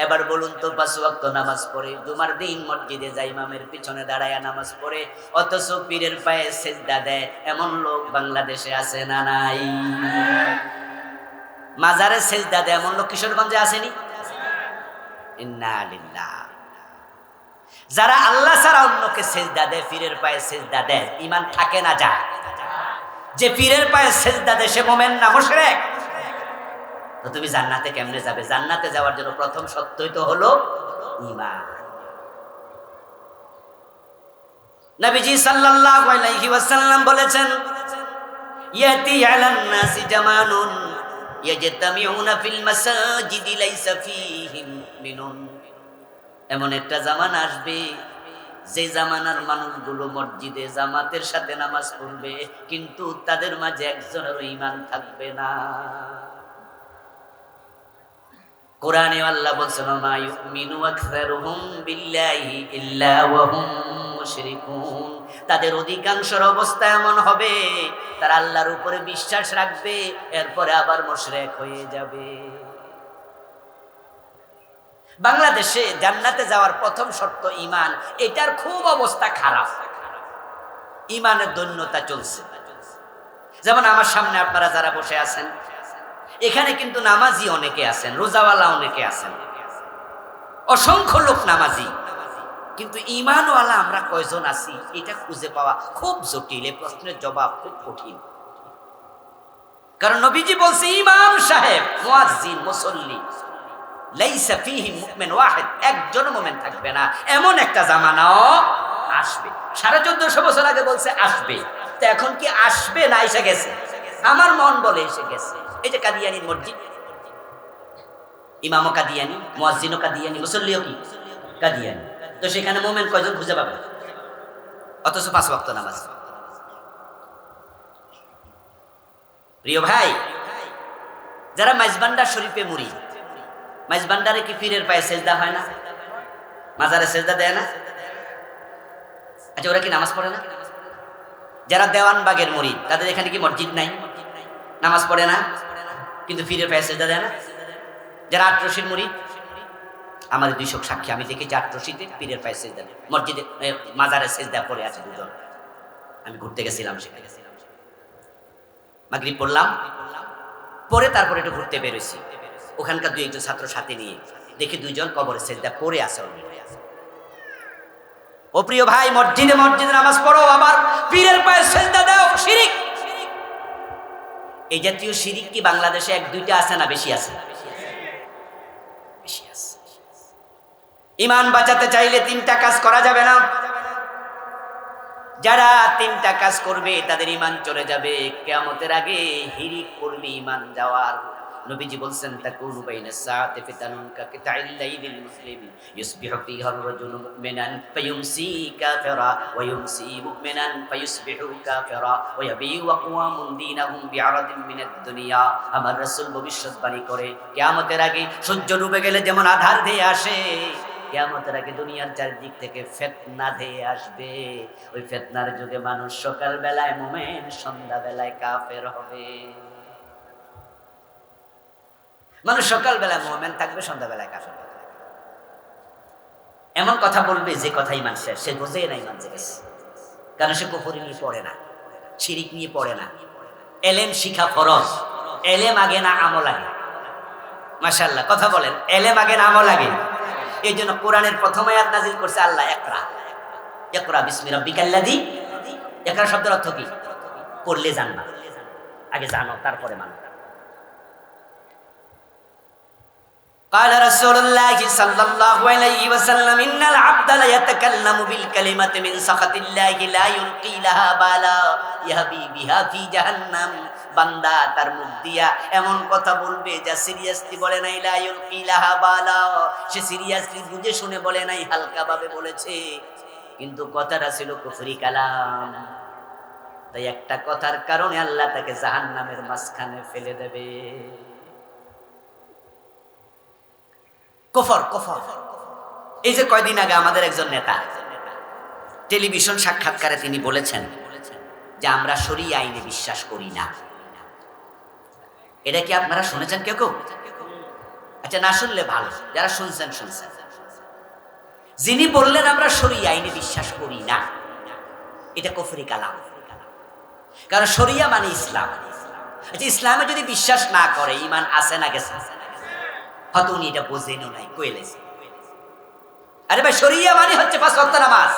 এবার বলুন তো, 5 ওয়াক্ত নামাজ পড়ে, জুমার দিন মসজিদে যায়, ইমামের পিছনে দাঁড়ায় নামাজ পড়ে, অথচ পীরের পায়ে সিজদা দেয়, এমন লোক বাংলাদেশে আছে না নাই? মাজারে সিজদা দেয় এমন লোক কিশোরগঞ্জে আসেনি? ইন্না লিল্লাহ। যারা আল্লাহ ছাড়া অন্যকে সিজদা দেয়, পীরের পায়ে সিজদা দেয়, ঈমান থাকে না যায়? যে পীরের পায়ে সিজদা দেয় সে মুমিন না মুশরিক? তো তুমি জান্নাতে কেমনে যাবে? জান্নাতে যাওয়ার জন্য প্রথম শর্তই তো হলো ঈমান। নবীজি সাল্লাল্লাহু আলাইহি ওয়াসাল্লাম বলেছেন, ইয়াতি আলান নাসি জামানুন ইয়াজতামিউনা ফিল মাসাজিদি লাইসা ফীহিম মুমিনুন। এমন একটা জামানা আসবে যে জামানার মানুষগুলো মসজিদে জামাতের সাথে নামাজ পড়বে, কিন্তু তাদের মাঝে একজনেরও ঈমান থাকবে না। কোরআনে আল্লাহ বলছেন, মা ইউমিনু আকসারুহুম বিল্লাহি ইল্লা ওয়া হুম মুশরিকুন। তাদের অধিকাংশের অবস্থা এমন হবে, তারা আল্লাহর উপরে বিশ্বাস রাখবে, এরপরে আবার মুশরিক হয়ে যাবে। বাংলাদেশে জান্নাতে যাওয়ার প্রথম শর্ত ঈমান। এটার খুব অবস্থা খারাপ, ঈমানের দৈন্যতা চলছে। যেমন আমার সামনে আপনারা যারা বসে আছেন, এখানে কিন্তু নামাজি অনেকে আছেন, রোজাওয়ালা অনেকে আছেন, অসংখ্য লোক নামাজি, কিন্তু ঈমানওয়ালা আমরা কয়জন আছি এটা খুঁজে পাওয়া খুব জটিল। এই প্রশ্নের জবাব খুব কঠিন। কারণ নবীজি বলছে, ইমাম সাহেব, মুয়াজ্জিন, মুসল্লি, লাইসা ফীহি মুমিন ওয়াহিদ, একজন মুমিন থাকবে না, এমন একটা জামানাও আসবে। 1450 বছর আগে বলছে আসবে, তো এখন কি আসবে না এসে গেছে? আমার মন বলে এসে গেছে। এই যে কাদিয়ানির মসজিদ, ইমামও কাদিয়ানি, মুয়াজ্জিনও কাদিয়ানি, মুসল্লিও কি কাদিয়ানি, তো সেখানে মুমিন কয়জন খুঁজে পাবে? অথচ 5 ওয়াক্ত নামাজ। প্রিয় ভাই, যারা মাইজবান্ডার শরীফে মুরিদ, মাইজবান্ডারে কি পীরের পায়ে সেজদা হয় না? মাজারে সেজদা দেয় না? আচ্ছা, ওরা কি নামাজ পড়ে না? যারা দেওয়ানবাগের মুরিদ, তাদের এখানে কি মসজিদ নাই? নামাজ পড়ে না, কিন্তু পীরের পায়ে সেজদা দেয় না? যারা আটরশির মুরিদ, আমার 200 সাক্ষী, আমি দেখেছি আটরশিতে পীরের পায়ে সেজদা দেয়, মসজিদে মাজারে সেজদা পড়ে আছে দুজন। আমি ঘুরতে গেছিলাম সেখানে, মাগরিব পড়লাম, পরে তারপরে একটু ঘুরতে বেরোইছি, ওখানকার 2-1 ছাত্র সাথে নিয়ে দেখি 2 জন কবরে সেজদা পড়ে আছে অলরেডি। ও প্রিয় ভাই, মসজিদে নামাজ পড়ো, আবার পীরের পায়ে সেজদা দাও, শিরিক। এই জাতীয় শিরিক কি বাংলাদেশে 1-2টা আছে না বেশি আছে? বেশি আছে। ঈমান বাঁচাতে চাইলে 3টা কাজ করা যাবে না। যারা 3টা কাজ করবে তাদের ঈমান চলে যাবে, কিয়ামতের আগে হিরিক করবে ঈমান যাওয়ার। নবীজি বলছেন, তাকুনু বাইনাস সাআতি ফিতানুন কাকিতাইল লাইলিল মুসলিম ইউসবিহু ফীহা আর-রাজুলু মুমিনান ফায়ুমসি কাফিরা ওয়া ইউমসি মুমিনান ফায়ুসবিহু কাফিরা ওয়া ইয়াবিউ আকওয়ামুন দীনাহুম বিআরাদিন মিনাদ দুনিয়া। আমার রাসূল ভবিষ্যৎবাণী করে, কিয়ামতের আগে সূর্য ডুবে গেলে যেমন আধার দিয়ে আসে, কিয়ামতের আগে দুনিয়ার চারদিক থেকে ফিতনা ধেয়ে আসবে। ওই ফিতনার যুগে মানুষ সকাল বেলায় মুমিন, সন্ধ্যা বেলায় কাফের হবে। মানুষ সকাল বেলায় মুমিন থাকবে, সন্ধ্যা বেলায় কাফের হবে। এমন কথা বলবে যে কথা ঈমান শেষ, সে বোঝে না ঈমান জেগেছে, কারণ সে কুফরি নিয়ে পড়ে না, শিরিক নিয়ে পড়ে না। এলেম শিখা ফরজ, এলেম আগে না আমল আগে? মাশাআল্লাহ, কথা বলেন, এলেম আগে না আমল আগে? এই জন্য কোরআনের প্রথম আয়াত নাযিল করছে আল্লাহ, ইকরা ইকরা বিসমি রাব্বিকাল্লাযী। ইকরা শব্দের অর্থ কি? পড়লে জানবা, আগে জানো তারপরে মানো। قال رسول الله صلى الله عليه وسلم إن العبد لا يتكلم بالكلمة من سخط الله لا يلقي لها بالا يهبي بها في جهنم বান্দা তার মুখ দিয়া এমন কথা বলবে যা সিরিয়াসলি বলে নাই, লা ইউলকিলাহা বালা, সে সিরিয়াসলি বুঝে শুনে বলে নাই, হালকা ভাবে বলেছে, কিন্তু কথাটা ছিল কুফরি কালাম। তাই একটা কথার কারণে আল্লাহ তাকে জাহান্নামের মাঝখানে ফেলে দেবে। কুফর কুফর। এই যে কয়দিন আগে আমাদের একজন নেতা টেলিভিশন সাক্ষাৎকারে তিনি বলেছেন যে আমরা শরিয়া আইনে বিশ্বাস করি না। এটা কি আপনারা শুনেছেন কেউ কেউ? আচ্ছা, না শুনলে ভালো, যারা শুনছেন শুনছেন। যিনি বললেন আমরা শরিয়া আইনে বিশ্বাস করি না, এটা কুফরি কালাম। কারণ শরিয়া মানে ইসলাম। আচ্ছা, ইসলামে যদি বিশ্বাস না করে ঈমান আছে না গেছে? হয়তো উনি এটা বোঝেনও নাই, কইলেছে। আরে ভাই, শরিয়া মানে হচ্ছে 5 ওয়াক্ত নামাজ,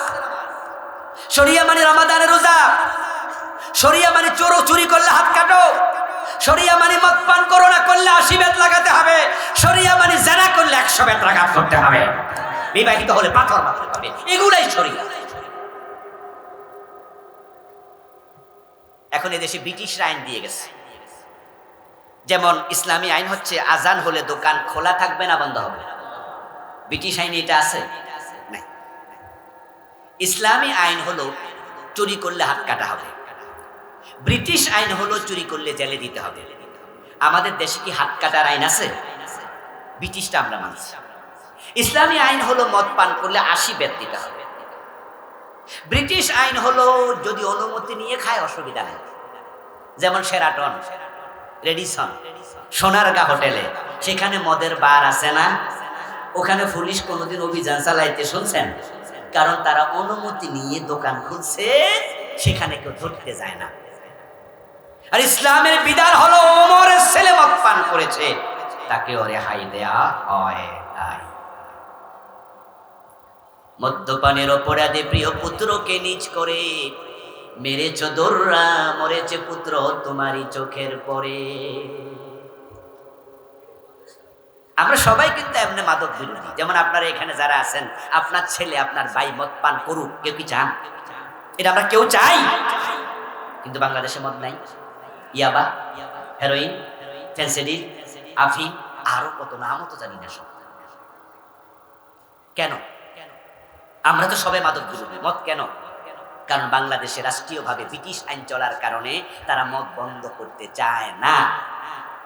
শরিয়া মানে রমাদানের রোজা, শরিয়া মানে চুরি করলে হাত কাটো, শরিয়া মানে মদ পান করো না করলে 80 বেত লাগাতে হবে, শরিয়া মানে জিনা করলে 100 বেত লাগাত করতে হবে, বিবাহিত হলে পাথর মারতে হবে, এগুলাই শরিয়া। এখন এদেশে ব্রিটিশরা আইন দিয়ে গেছে, যেমন ইসলামী আইন হচ্ছে আজান হলে দোকান খোলা থাকবে না বন্ধ হবে। ব্রিটিশ আইনে এটা আছে না। ইসলামী আইন হলো চুরি করলে হাত কাটা হবে, ব্রিটিশ আইন হলো চুরি করলে জেলে দিতে হবে। আমাদের দেশে কি হাত কাটার আইন আছে? ব্রিটিশটা আমরা মানছি। ইসলামী আইন হলো মদ পান করলে 80 বেত দিতে হবে। ব্রিটিশ আইন হলো যদি অনুমতি নিয়ে খায় অসুবিধা নেই, যেমন শেরাটন, রেডিসন, সোনারগা হোটেলে, সেখানে মদের বার আছে না, ওখানে পুলিশ কোনোদিন অভিযান চালাইতে শুনছেন? কারণ তারা অনুমতি নিয়ে দোকান খুলছে, সেখানে কেউ ধরতে যায় না। আর ইসলামের বিধান হলো ওমরের ছেলে মদ পান করেছে, তাকে রেহাই দেয়া হয়। মদ্যপানের অপরাধে প্রিয় পুত্রকে নিজ করে মেরেছ দোররা, মরেছে পুত্র তোমারই চোখের পরে। আমরা সবাই কিন্তু এমনি মাদক বিরোধী। যেমন আপনারা এখানে যারা আছেন, আপনার ছেলে আপনার ভাই মদ পান করুক, কেউ কি চান? এটা আমরা কেউ চাই? কিন্তু বাংলাদেশে মদ নাই, ইয়াবা, হেরোইন, ফেন্সিডিল, আফিম, আরো কত নামও তো জানি না সব। কেন? আমরা তো সবাই মাদক বিরোধী। মদ কেন? কারণ বাংলাদেশে রাষ্ট্রীয়ভাবে ব্রিটিশ আইন চলার কারণে তারা মদ বন্ধ করতে চায় না।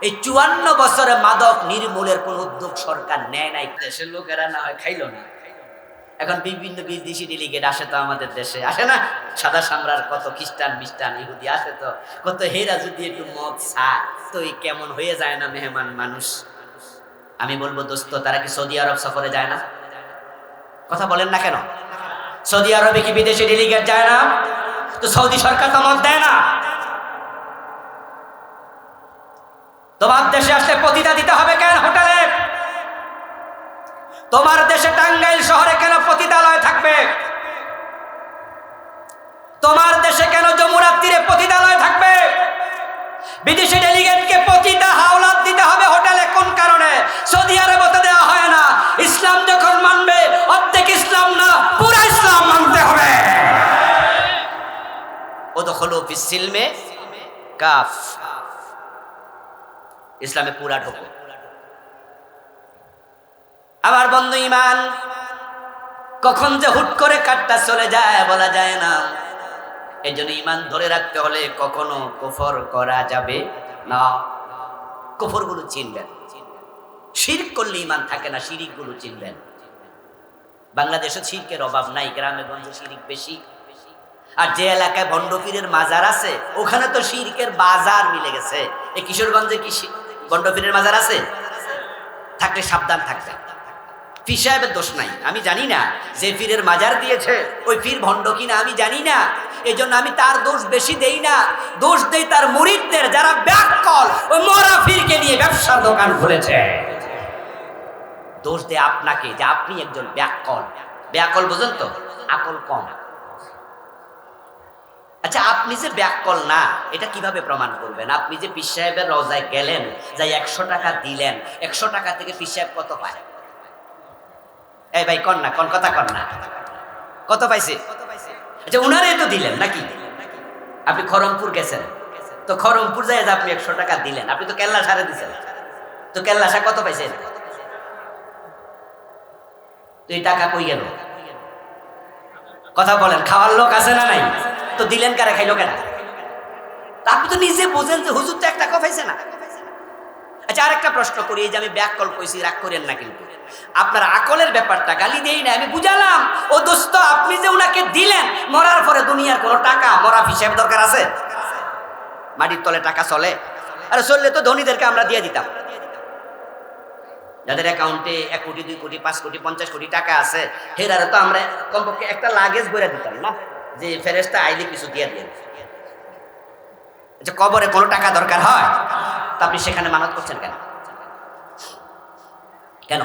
এই 54 বছরে মাদক নির্মূলের কোন উদ্যোগ সরকার নেয় নাই। দেশের লোকেরা না হয় খাইলো না, এখন বিভিন্ন বিদেশি ডেলিগেট আসে তো আমাদের দেশে, আসে না? সাদা সামরার কত খ্রিস্টান মিস্টান ইহুদি আসে, তো কত হেরা যদি একটু মদ খায় তো কেমন হয়ে যায় না মেহমান মানুষ। আমি বলবো দোস্ত, তারা কি সৌদি আরব সফরে যায় না? কথা বলেন না কেন? সৌদি আরবে কি বিদেশি ডেলিগেট যায় না? তো সৌদি সরকার তো মদ দেয় না। তোমার দেশে আসলে পতিতা দিতে হবে কেন হোটেলে? তোমার দেশে টাঙ্গাইল শহরে কেন পতিতালয় থাকবে? তোমার দেশে কেন যমুনার তীরে পতিতালয় থাকবে? বিদেশি ডেলিগেটকে পতিতা হাওলাত দিতে হবে হোটেলে কোন কারণে? সৌদি আরবে তো দেওয়া হয় না। ইসলাম যখন মানবে, অর্ধেক ইসলাম না পুরো ইসলাম মানতে হবে। ওদখুলু ফিস সিলমে কাফ, ইসলামে পুরা ঢোকো। আমার বন্ধু, ঈমান কখন যে হুট করে কাটটা চলে যায় বলা যায় না। এই জন্য ঈমান ধরে রাখতে হলে কখনো কুফর করা যাবে না। কুফর গুলো চিনবেন। শিরক করলে ঈমান থাকে না, শিরিক গুলো চিনবেন। বাংলাদেশে শিরকের অভাব নাই, গ্রামে গঞ্জে শিরিক বেশি। আর যে এলাকায় ভণ্ডপীরের মাজার আছে ওখানে তো শিরকের বাজার মিলে গেছে। এই কিশোরগঞ্জে কি ভণ্ডপীরের মাজার আছে? থাকলে সাবধান থাকবে। পীর সাহেবের দোষ নাই, আমি জানি না যে পীরের মাজার দিয়েছে ওই পীর ভণ্ড কিনা আমি জানি না, এই জন্য আমি তার দোষ বেশি দেই না। দোষ দেই তার মুরিদদের, যারা ব্যাককল ওই মরা পীরকে নিয়ে ব্যবসার দোকান খুলেছে। দোষ দেয় আপনাকে যে আপনি একজন ব্যাককল। ব্যাককল বুঝেন তো? আকল কম। আচ্ছা, আপনি যে ব্যাককল না এটা কিভাবে প্রমাণ করবেন? আপনি যে পীর সাহেবের রওজায় গেলেন, যাই 100 টাকা দিলেন, 100 টাকা থেকে পীর সাহেব কত পায়? এই ভাই কন না, কোন কথা কন না, কত পাইছে? আচ্ছা, উনারে তো দিলেন নাকি? আপনি খরমপুর গেছেন, তো তো খড়মপুর যায় আপনি 100 টাকা দিলেন, আপনি তো কেল্লা সারে দিচ্ছেন, তো কেল্লা সা কত পাইছেন? তো এই টাকা কই গেল? কথা বলেন, খাওয়ার লোক আছে না নাই? তো দিলেন কারে, খাইলো কেনা? আপনি তো নিজে বোঝেন যে হুজুর তো 1 টাকা পাইছে না। আচ্ছা, আরেকটা প্রশ্ন করি, এই যে আমি ব্যাককল কইছি, রাগ করেন না কিন্তু, আপনার আকলের ব্যাপারটা গালি দেই না, আমি বুঝালাম। ও দোস্ত, আপনি যে উনাকে দিলেন, মরার পরে দুনিয়ার কোনো টাকা মরা হিসাব দরকার আছে? মাটির তলে টাকা চলে? আরে চললে তো ধনীদেরকে আমরা দিয়ে দিতাম, যাদের অ্যাকাউন্টে 1 কোটি 2 কোটি 5 কোটি 50 কোটি টাকা আছে, হেরারে তো আমরা কমপক্ষে একটা লাগেজ বইরা দিতাম না, যে ফেরেশতা আইলে কিছু দিয়ে দিয়ে। আচ্ছা, কবরে কোনো টাকা দরকার হয়? তা আপনি সেখানে মানত করছেন কেন? কেন?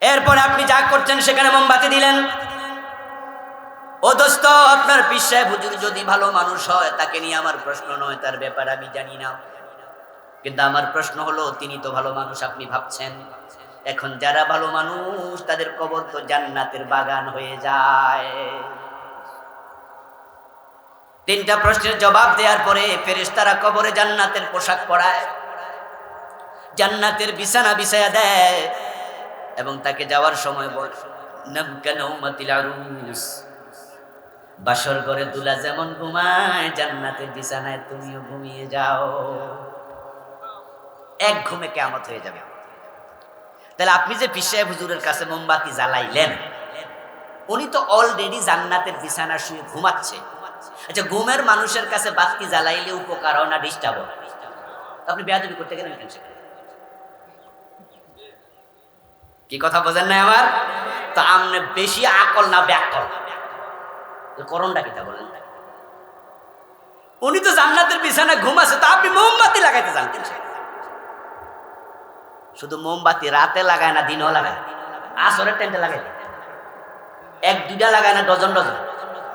এরপরে আপনি যা করছেন সেখানে মোমবাতি দিলেন। ও দোস্ত, আপনার পীর সাহেব হুজুর যদি ভালো মানুষ হয়, তাকে নিয়ে আমার প্রশ্ন নয়, তার ব্যাপারে আমি জানি না, কিন্তু আমার প্রশ্ন হলো, তিনি তো ভালো মানুষ আপনি ভাবছেন, এখন যারা ভালো মানুষ তাদের কবর তো জান্নাতের বাগান হয়ে যায়। 3টা প্রশ্নের জবাব দেওয়ার পরে ফেরেশতারা কবরে জান্নাতের পোশাক পরায়, জান্নাতের বিছানা বিছায়া দেয়, এবং তাকে যাওয়ার সময় বলে, নামকা নাওমাতিল আরুস, বাসর ঘরে দুলা যেমন ঘুমায়, জান্নাতের বিছানায় তুমিও ঘুমিয়ে যাও। এক ঘুমে কিয়ামত হয়ে যাবে। তাহলে আপনি যে পীর সাহেব হুজুরের কাছে মোমবাতি জ্বালাইলেন, উনি তো অলরেডি জান্নাতের বিছানা শুয়ে ঘুমাচ্ছে। আচ্ছা, ঘুমের মানুষের কাছে বাতি জ্বালাইলে উপকার হয় না ডিস্টার্ব হয়? আপনি বেয়াদবি করতে গেলেন কেন সেখানে? কি কথা বোঝেন না আমার? তো আমনে বেশি আকল না ব্যাকল? করণটা কিটা বলেন? উনি তো জান্নাতের বিছানা ঘুমাচ্ছে, তো আপনি মোমবাতি লাগাইতে জানতেন? শুধু মোমবাতি রাতে লাগায় না, দিনও লাগায়, আসরের টাইমটা লাগাই, 1-2টা লাগায় না, ডজন ডজন,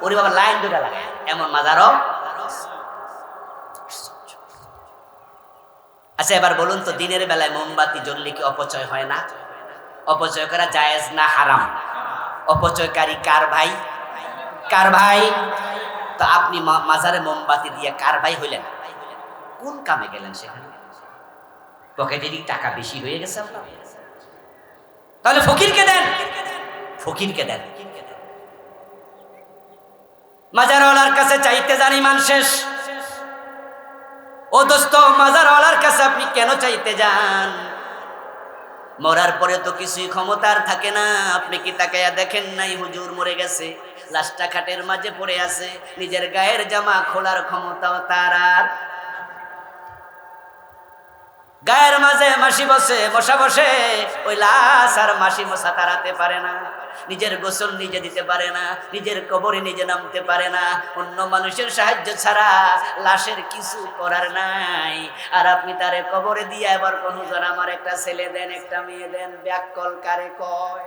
ওরে বাবা লাইন 2টা লাগায়, এমন মাজারও। আচ্ছা, এবার বলুন তো, দিনের বেলায় মোমবাতি জ্বললে কি অপচয় হয় না? অপচয় করা জায়েজ না হারাম? অপচয়কারী কার ভাই? কার ভাই? তো আপনি মাজারে মোমবাতি দিয়ে কার ভাই হইলেন? কোন কামে গেলেন সেখানে? পকেটেরই টাকা বেশি হয়ে গেছে আপনার? তাহলে ফকিরকে দেন, ফকিরকে দেন। মাজারওয়ালার কাছে চাইতে জানি মান শেষ। ও দোস্ত, মাজারওয়ালার কাছে আপনি কেন চাইতে যান? মরার পরে তো কিছুই ক্ষমতার থাকে না। আপনি কি তাকায়া দেখেন নাই, হুজুর মরে গেছে, লাশটা খাটের মাঝে পড়ে আছে, নিজের গায়ের জামা খোলার ক্ষমতাও তার আর। গায়ের মাঝে মাসি বসে, মশা বসে, ওই লাশ আর মাসি মশা তাড়াতে পারে না, নিজের গোসল নিজে দিতে পারে না, নিজের কবরে নিজে নামতে পারে না, অন্য মানুষের সাহায্য ছাড়া লাশের কিছু করার নাই। আর আপনি তারে কবরে দিয়ে এবার কোন হুজুর আমার একটা ছেলে দেন, একটা মেয়ে দেন, ব্যাককল কারে কয়?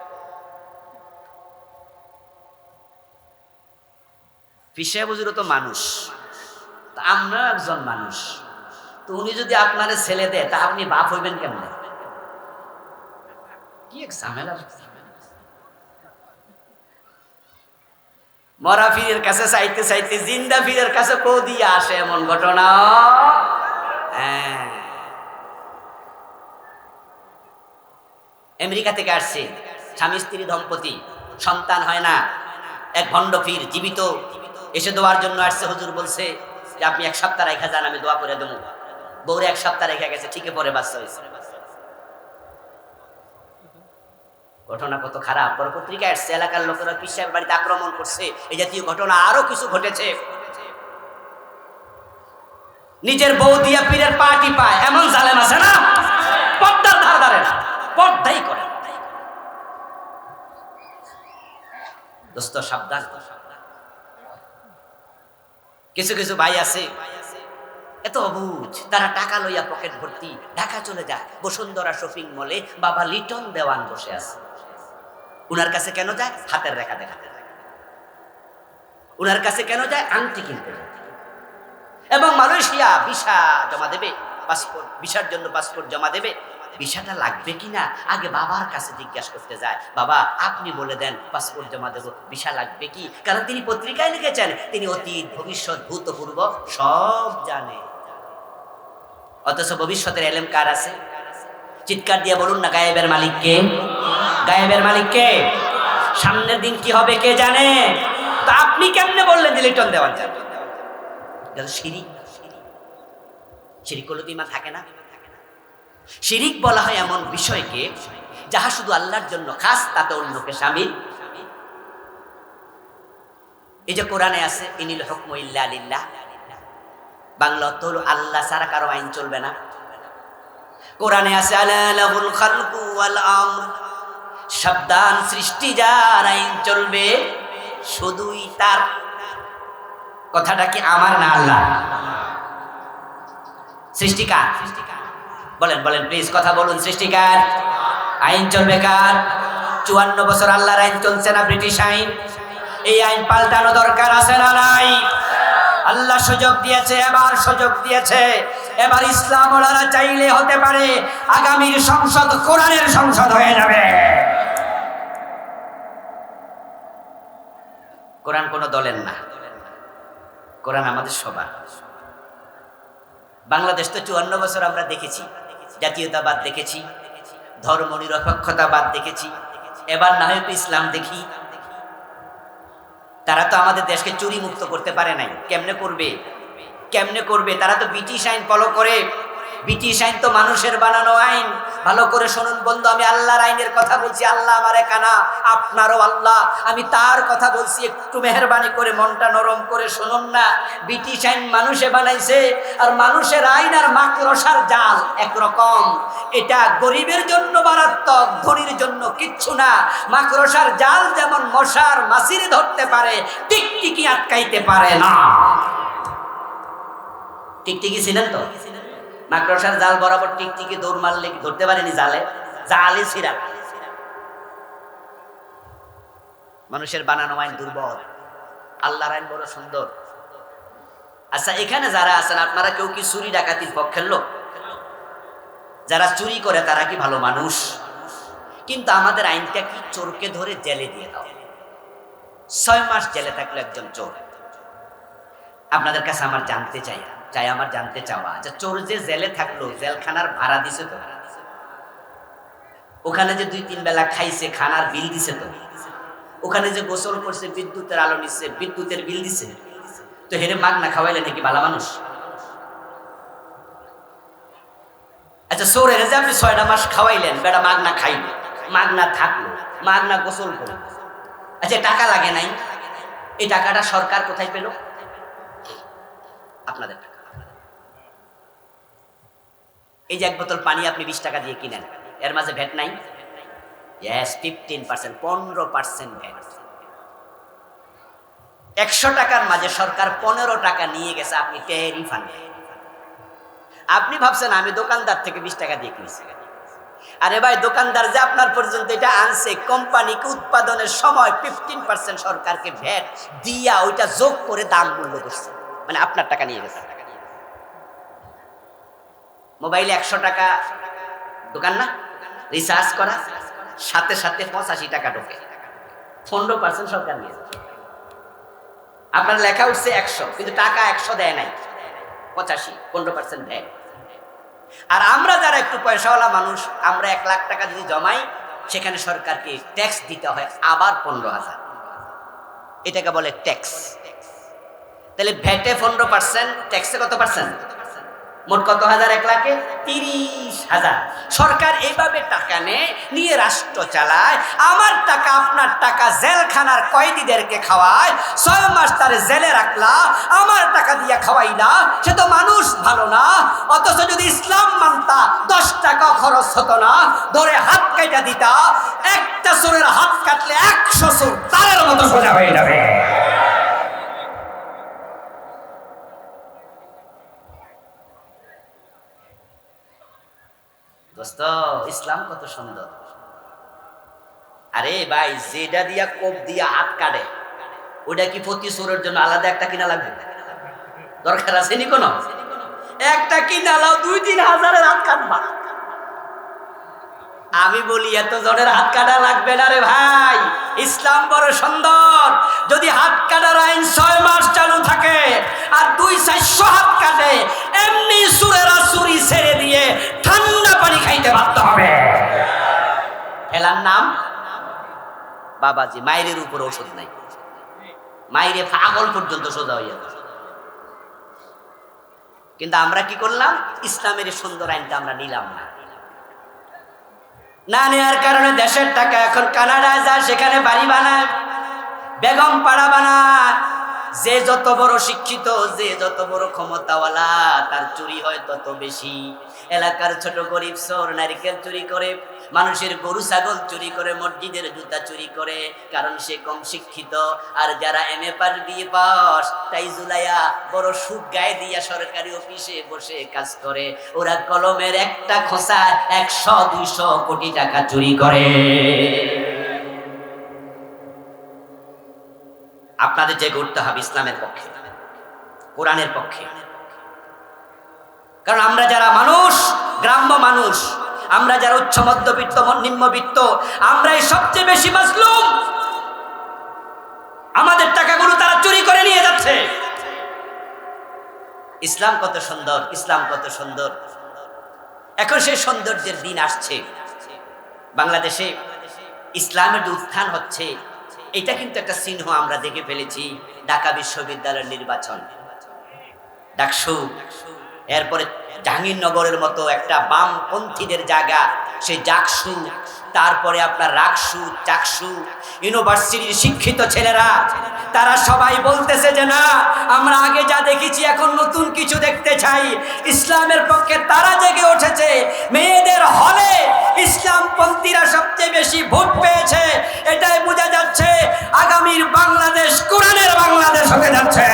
পীর সাহেব হুজুরও তো মানুষ, আমরা একজন মানুষ, তো উনি যদি আপনার ছেলে দেয়, তা আপনি বাপ হইবেন কেমন? কি এক ঝামেলা। মরা পীরের কাছে চাইতে চাইতে জিন্দা পীরের কাছে কো দিয়ে আসে, এমন ঘটনা। আমেরিকা থেকে আসছে, স্বামী স্ত্রী দম্পতি, সন্তান হয় না, এক ভণ্ড পীর জীবিত এসে দোয়ার জন্য আসছে। হুজুর বলছে যে আপনি 1 সপ্তাহ রেখা যান, আমি দোয়া করে দেবো। বউরে 1 সপ্তাহ রেখে গেছে, ঠিকই পরে বাচ্চা হয়েছে। ঘটনা কত খারাপ। পরে পত্রিকা আসছে, এলাকার লোকেরা পীর সাহেব বাড়িতে আক্রমণ করছে, এই জাতীয় ঘটনা আরো কিছু ঘটেছে। নিজের বউ দিয়া পীরের পা টিপায়, এমন জালেম আছে না? পর্দার ধার ধারে না, পর্দাই করে। দোস্ত সাবধান। কিছু কিছু ভাই আছে এত অবুঝ, তারা টাকা লইয়া পকেট ভর্তি ঢাকা চলে যায়, বসুন্ধরা শপিং মলে বাবা লিটন দেওয়ান বসে আছে। উনার কাছে কেন যায়? হাতের রেখা দেখাতে। উনার কাছে কেন যায়? আংটি কিনতে। এবং মালয়েশিয়া ভিসা জমা দেবে, পাসপোর্ট ভিসার জন্য পাসপোর্ট জমা দেবে, ভিসাটা লাগবে কিনা আগে বাবার কাছে জিজ্ঞাসা করতে যায়, বাবা আপনি বলে দেন পাসপোর্ট জমা দেবো, ভিসা লাগবে কি? কারণ তিনি পত্রিকায় লিখেছেন তিনি অতীত ভবিষ্যৎ ভূতপূর্ব সব জানে। অথচ ভবিষ্যতের এলেম কার আছে? চিৎকার দিয়ে বলুন না, গায়েবের মালিক কে? গায়েবের মালিক কে? সামনের দিন কি হবে কে জানে? তা আপনি কেমনে বললেন যে লিটন দেওয়ান যাবে? শিরিক। শিরিক করলে তো ঈমান থাকে না। শিরিক বলা হয় এমন বিষয়কে যাহা শুধু আল্লাহর জন্য খাস, তাতে অন্যকে শামিল। এই যে কোরআনে আছে ইনিল হুকমু ইল্লা লিল্লাহ, বাংলা অর্থ হলো আল্লাহ ছাড়া কারো আইন চলবে না। কোরআনে আছে আলা লাহুল খালকু ওয়াল আমর, সাবধান সৃষ্টি যার আইন চলবে শুধুই তার। কথাটা কি আমার না আল্লাহ? সৃষ্টিকার। বলেন বলেন প্লিজ কথা বলুন, সৃষ্টিকার। আইন চলবে কার? 54 বছর আল্লাহর আইন চলছে না ব্রিটিশ আইন? এই আইন পাল্টানো দরকার আছে না নাই? আল্লাহ সুযোগ দিয়েছে, এবার সুযোগ দিয়েছে। এবার ইসলাম ওলারা চাইলে হতে পারে আগামীর সংসদ কোরআনের সংসদ হয়ে যাবে। কোরআন কোনো দলের না, কোরআন আমাদের সবার। বাংলাদেশ তো 54 বছর আমরা দেখেছি জাতীয়তাবাদ দেখেছি, ধর্ম নিরপেক্ষতাবাদ দেখেছি, এবার না হয়তো ইসলাম দেখি। তারা তো আমাদের দেশকে চুরি মুক্ত করতে পারে নাই। কেমনে করবে? কেমনে করবে? তারা তো ব্রিটিশ আইন ফলো করে। ব্রিটিশ আইন তো মানুষের বানানো আইন। ভালো করে শুনুন বন্ধু, আমি আল্লাহর আইনের কথা বলছি। আল্লাহ আমারে কানা, আপনারও আল্লাহ। আমি তার কথা বলছি, একটু মেহেরবানি করে মনটা নরম করে শুনুন না। ব্রিটিশ আইন মানুষে বানাইছে, আর মানুষের আইন আর মাকড়সার জাল একরকম। এটা গরিবের জন্য মারাত্মক, ধনীর জন্য কিচ্ছু না। মাকড়সার জাল যেমন মশার মাছিরে ধরতে পারে, টিকটিকি আটকাইতে পারে না। টিকটিকি ছিলেন তো? মাকড়সার জাল বরাবর টিকটিকি দৌড় মারলে কি ধরতে পারেনি? জালে জালে ছিড়া। মানুষের বানানো আইন দুর্বল, আল্লাহর আইন বড় সুন্দর। আচ্ছা, এখানে যারা আছেন আপনারা কেউ কি চুরি ডাকাতির পক্ষের লোক? যারা চুরি করে তারা কি ভালো মানুষ? কিন্তু আমাদের আইনটা কি? চোরকে ধরে জেলে দিয়ে দাও। 6 মাস জেলে থাকলো একজন চোর। আপনাদের কাছে আমার জানতে চাই, আমার জানতে চাওয়া, আচ্ছা চোর যে জেলে থাকলো, জেলখানার ভাড়া দিছে তো? ওখানে যে 2-3 বেলা খাইছে, খানার বিল দিছে তো? ওখানে যে গোসল করছে, বিদ্যুতের আলো নিচ্ছে, বিদ্যুতের বিল দিছে তো? হেরে মাগনা খাওয়াইলে নাকি ভালো মানুষ? আচ্ছা চোরের যে আপনি 6টা মাস খাওয়াইলেন, বেটা মাগনা খাইলো, মাগনা থাকলো, মাগনা গোসল করলো, আচ্ছা টাকা লাগে নাই? এই টাকাটা সরকার কোথায় পেল? আপনাদের টাকা। এই যে 1 বোতল পানি আপনি 20 টাকা দিয়ে কিনেন, এর মাঝে ভ্যাট নাই? Yes, 15%, 15% VAT. 100 টাকার মাঝে সরকার 15 টাকা নিয়ে গেছে, আপনি টেরই পান নাই। আপনি ভাবছেন আমি দোকানদার থেকে 20 টাকা দিয়ে কিনেছি। আরে ভাই, দোকানদার যে আপনার পর্যন্ত এটা আনছে, কোম্পানিকে উৎপাদনের সময় 15% সরকারকে ভ্যাট দিয়া ওইটা যোগ করে দাম মূল্য করছে, মানে আপনার টাকা নিয়ে গেছে। মোবাইলে 100 টাকা দোকান না, রিচার্জ করা সাথে সাথে 85 টাকা ঢোকে, 15% সরকার নিয়ে যাচ্ছে। আপনার লেখা উঠছে 100, কিন্তু টাকা 100 দেয় নাই, 85, 15% ভ্যাট। আর আমরা যারা একটু পয়সাওয়ালা মানুষ, আমরা 1 লাখ টাকা যদি জমাই, সেখানে সরকারকে ট্যাক্স দিতে হয় আবার 15,000। এটাকে বলে ট্যাক্স। তাহলে ভ্যাটে 15%, ট্যাক্সে কত পার্সেন্ট? মোট কত হাজার? 1 লাখে 30,000। সরকার এইভাবে টাকা নিয়ে রাষ্ট্র চালায়। আমার টাকা আপনার টাকা জেলখানার কয়েদিদেরকে খাওয়ায়, 6 মাস তারে জেলে রাখলা, আমার টাকা দিয়ে খাওয়াইলা, সে তো মানুষ ভালো না। অথচ যদি ইসলাম মানতা 10 টাকা খরচ হতো না, ধরে হাত কাটা দিতা। একটা চোরের হাত কাটলে 100 চোর তারের মতো সোজা হয়ে যাবে। দোস্ত, ইসলাম কত সুন্দর। আরে ভাই, যেটা দিয়া কোপ দিয়া হাত কাটে, ওটা কি প্রতি চোরের জন্য আলাদা একটা কিনা লাগবে? দরকার আছে নি কোনো? একটা কিনা লাও, 2-3 হাজারের হাত কাটবা। আমি বলি এত জনের হাত কাটা লাগবে না রে ভাই, ইসলাম বড় সুন্দর। যদি হাত কাটার আইন 6 মাস চালু থাকে আর 200-400 হাত কাটে, এমনি সুরেরা চুরি ছেড়ে দিয়ে ঠান্ডা পানি খাইতে বাধ্য হবে। খেলার নাম বাবাজি। মায়ের উপর ওষুধ নাই, মায়েরে পাগল পর্যন্ত সোজা হইয়া যাচ্ছে। কিন্তু আমরা কি করলাম? ইসলামের সুন্দর আইনটা আমরা নিলাম না। না নেওয়ার কারণে দেশের টাকা এখন কানাডায় যায়, সেখানে বাড়ি বানায়, বেগম পাড়া বানায়। যে যত বড় শিক্ষিত, যে যত বড় ক্ষমতাওয়ালা, তার চুরি হয় তত বেশি। এলাকার ছোট গরিব চোর নারকেল চুরি করে, মানুষের গরু ছাগল চুরি করে, মসজিদের জুতা চুরি করে, কারণ সে কম শিক্ষিত। আর যারা MA পাস BA পাস, তাই জুলাইয়া বড় সুখ গায়ে দিয়া সরকারি অফিসে বসে কাজ করে, ওরা কলমের একটা খোসা 100-200 কোটি টাকা চুরি করে। আপনাদের জেগে উঠতে হবে ইসলামের পক্ষে, কোরআনের পক্ষে। কারণ আমরা যারা মানুষ, গ্রাম্য মানুষ, আমরা যারা উচ্চ মধ্যবিত্ত নিম্নবিত্ত, আমরাই সবচেয়ে বেশি মাজলুম। আমাদের টাকাগুলো তারা চুরি করে নিয়ে যাচ্ছে। ইসলাম কত সুন্দর, ইসলাম কত সুন্দর। এখন সেই সৌন্দর্যের দিন আসছে। বাংলাদেশে ইসলামের যে উত্থান হচ্ছে, এটা কিন্তু একটা চিহ্ন আমরা দেখে ফেলেছি। ঢাকা বিশ্ববিদ্যালয়ের নির্বাচন, ডাকসু, এরপরে জাহাঙ্গীরনগরের মতো একটা বামপন্থীদের জায়গা, সেই জাকসু, তারপরে আপনার রাকসু, চাকসু। ইউনিভার্সিটির শিক্ষিত ছেলেরা তারা সবাই বলতেছে যে না, আমরা আগে যা দেখেছি এখন নতুন কিছু দেখতে চাই। ইসলামের পক্ষে তারা জেগে উঠেছে। মেয়েদের হলে ইসলামপন্থীরা সবচেয়ে বেশি ভোট পেয়েছে। এটাই বোঝা যাচ্ছে আগামীর বাংলাদেশ কোরআনের বাংলাদেশ হতে যাচ্ছে।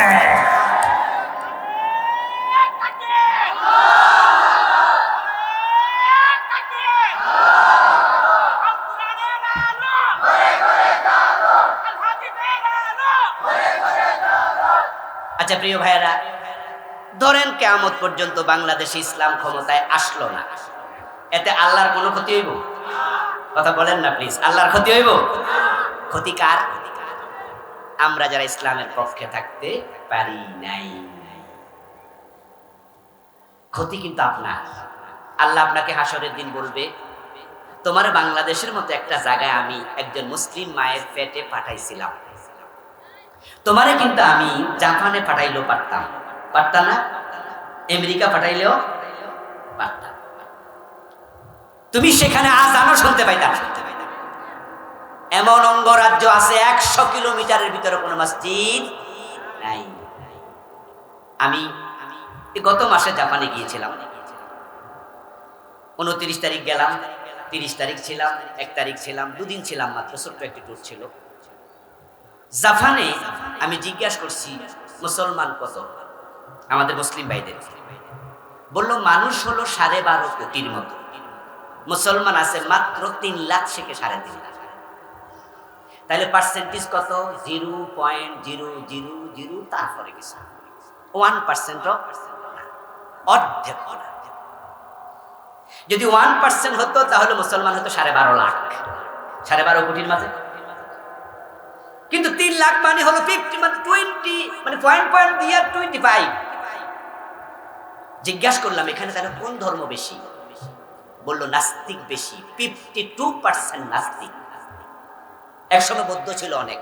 আচ্ছা প্রিয় ভাইয়েরা, ধরেন কিয়ামত পর্যন্ত বাংলাদেশে ইসলাম ক্ষমতায় আসলো না, এতে আল্লাহর কোনো ক্ষতি হইব? কথা বলেন না প্লিজ, আল্লাহর ক্ষতি হইব? ক্ষতি কার? আমরা যারা ইসলামের পক্ষে থাকতে পারি নাই। ক্ষতি কিন্তু আপনার। আল্লাহ আপনাকে হাসরের দিন বলবে, তোমার বাংলাদেশের মতো একটা জায়গায় আমি একজন মুসলিম মায়ের পেটে পাঠাইছিলাম, তোমারে কিন্তু আমি জাপানে পাঠাইলেও পারতাম, পারতাম না? আমেরিকা পাঠাইলেও পারতাম, তুমি সেখানে আজানও শুনতে পাইতাম। এমন অঙ্গরাজ্য আছে 100 কিলোমিটারের ভিতরে কোনো মসজিদ নাই। আমি গত মাসে জাপানে গিয়েছিলাম, 29 তারিখ গেলাম, 30 তারিখ ছিলাম, 1 তারিখ ছিলাম, 2 দিন ছিলাম মাত্র, ছোট্ট একটি ট্যুর ছিল। জাপানে আমি জিজ্ঞাসা করছি মুসলমান কত, আমাদের মুসলিম ভাইদের বললো মানুষ হলো 12.5 কোটির মতো, মুসলমান আছে মাত্র 3 লাখ থেকে 3.5 লাখ। তাহলে পার্সেন্টেজ কত? 0.000 তারপরে কিছু 1%, অর্ধেক। যদি 1% হতো তাহলে মুসলমান হতো 12.5 লাখ, 12.5 কোটির মাঝে। কিন্তু 3 লাখ মানে হলো 50, মানে 20, মানে পয়েন্ট দিয়ে 25। জিজ্ঞাসা করলাম এখানে তাহলে কোন ধর্ম বেশি? বললো নাস্তিক বেশি, 52% নাস্তিক। একসময় বৌদ্ধ ছিল অনেক।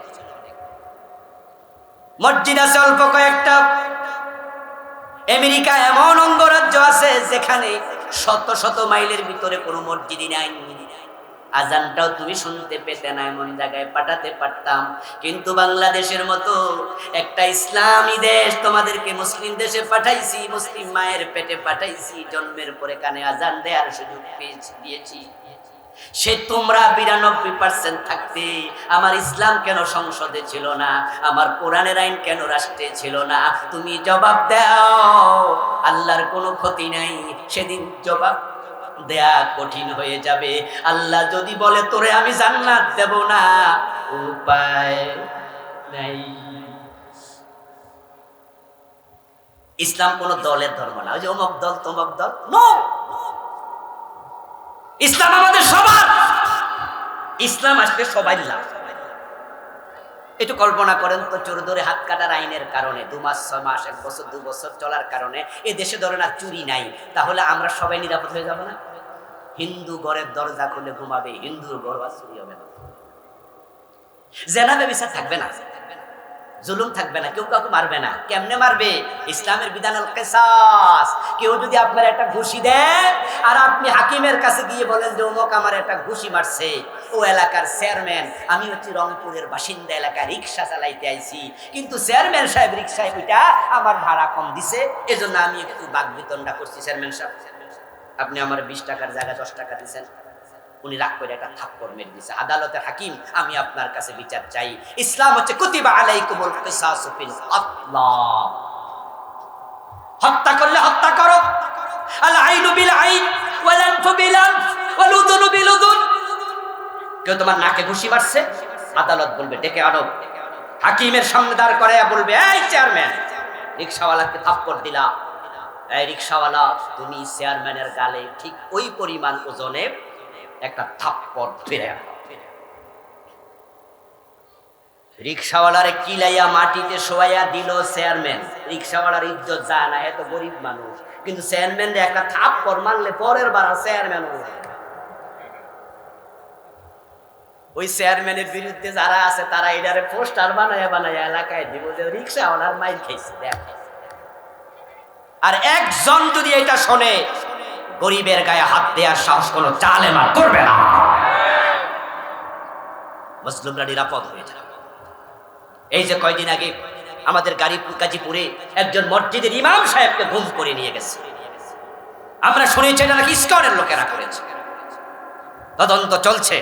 মসজিদ আছে অল্প কয়েকটা। আমেরিকা এমন অঙ্গরাজ্য আছে যেখানে শত শত মাইলের ভিতরে কোনো মসজিদই নাই, আজানটাও তুমি শুনতে পেতে না, এমন জায়গায় পাঠাতে পারতাম। কিন্তু বাংলাদেশের মতো একটা ইসলামী দেশ, তোমাদেরকে মুসলিম দেশে পাঠাইছি, মুসলিম মায়ের পেটে পাঠাইছি, জন্মের পরে কানে আজান দেওয়ার সুযোগ দিয়েছি। সে তোমরা 92% থাকতে আমার ইসলাম কেন সংসদে ছিল না? আমার কোরআনের আইন কেন রাষ্ট্রে ছিল না? তুমি জবাব দাও। আল্লাহর কোনো ক্ষতি নাই, সেদিন জবাব দেয়া কঠিন হয়ে যাবে। আল্লাহ যদি বলে তোরে আমি জান্নাত দেব না, উপায় নাই। ইসলাম কোন দলের ধর্ম না, ওই যে অমুক দল তমুক দল, নো। ইসলাম আমাদের সবার, ইসলাম আসলে সবাই লাভ। একটু কল্পনা করেন তো, চোর ধরে হাত কাটার আইনের কারণে 2 মাস 6 মাস 1 বছর 2 বছর চলার কারণে এই দেশে ধরেন আর চুরি নাই, তাহলে আমরা সবাই নিরাপদ হয়ে যাব না? হিন্দু ঘরের দরজা খুলে ঘুমাবে, হিন্দুর ঘর আর চুরি হবে না, জেনা ব্যভিচার থাকবে না, জুলুম থাকবে না, কেউ কাউকে মারবে না। কেমনে মারবে? ইসলামের বিধান আল কিসাস। কেউ যদি আপনার একটা ঘুষি দেয় আর আপনি হাকিমের কাছে গিয়ে বলেন যে অমুক আমার একটা ঘুষি মারছে, ও এলাকার চেয়ারম্যান, আমি হচ্ছি রংপুরের বাসিন্দা, এলাকায় রিক্সা চালাইতে আইছি, কিন্তু চেয়ারম্যান সাহেব রিক্সায় ওইটা আমার ভাড়া কম দিছে, এজন্য আমি একটু বাকবিতণ্ডা করছি। চেয়ারম্যান সাহেব, আপনি আমার 20 টাকার জায়গায় 10 টাকা দিচ্ছেন। উনি রাগ করে একটা থাপ্পড় মেরে দিয়েছে। আদালতের হাকিম, আমি আপনার কাছে বিচার চাই। ইসলাম হচ্ছে কুতিবা আলাইকুমুল কিসাসু ফিল কাতলা, হত্যা করলে হত্যা করো। আল আইনু বিল আইন ওয়াল আনফু বিল আনফ ওয়াল উযুনু বিল উযুন। কেউ তোমার নাকে ঘুষি মারছে, আদালত বলবে ডেকে আনো, হাকিমের সামনে দাঁড় করায়া বলবে, এই চেয়ারম্যান, রিকশাওয়ালাকে থাপ্পড় দিলা, এই রিকশাওয়ালা, তুমি চেয়ারম্যানের গালে ঠিক ওই পরিমাণ ওজনে একটা থাপ্পড় ফিরে। রিকশাওয়ালারে কিলাইয়া মাটিতে শোয়াইয়া দিল চেয়ারম্যান। রিকশাওয়ালার ইজ্জত যায় না, এত গরিব মানুষ, কিন্তু চেয়ারম্যান একটা থাপ্পড় মারলে পরের বার চেয়ারম্যান ওই চেয়ারম্যানের বিরুদ্ধে যারা আছে তারা এটারে পোস্টার বানায় বানায় এলাকায় দিব যে রিকশাওয়ালার মাইর খাইছে। আর একজন যদি এটা শোনে, গরিবের গায়ে হাত দেওয়ার সাহস কোনো জালেমা করবে না। মুসলিমরা নিরাপদ হয়ে যাবে। এই যে কয়দিন আগে আমাদের গাজীপুরে একজন মসজিদের ইমাম সাহেবকে গুম করে নিয়ে গেছে, আমরা শুনেছি এটা নাকি ইস্কনের লোকেরা করেছে, তদন্ত চলছে।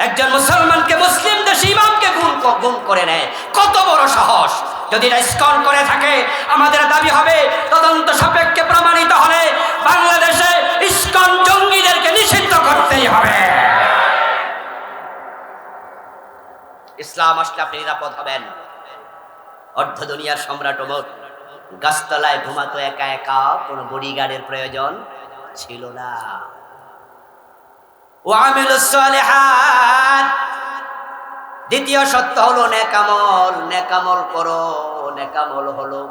একজন মুসলমানকে, মুসলিম দেশে ইমামকে গুম করে নেয়, কত বড় সাহস! যদি এটা ইস্কন করে থাকে, আমাদের দাবি হবে তদন্ত সাপেক্ষে প্রমাণিত হলে বাংলাদেশে ইস্কন জঙ্গিদেরকে নিষিদ্ধ করতেই হবে। ইসলাম আসলে আপনি নিরাপদ হবেন। অর্ধ দুনিয়ার সম্রাট ওমর গাছতলায় ঘুমাতো একা একা, কোনো বডিগার্ডের প্রয়োজন ছিল না। ওয়ামিলুস সালিহাত, দ্বিতীয় সত্য হলো নেকামল। নেকামল করো, নেকামল হলো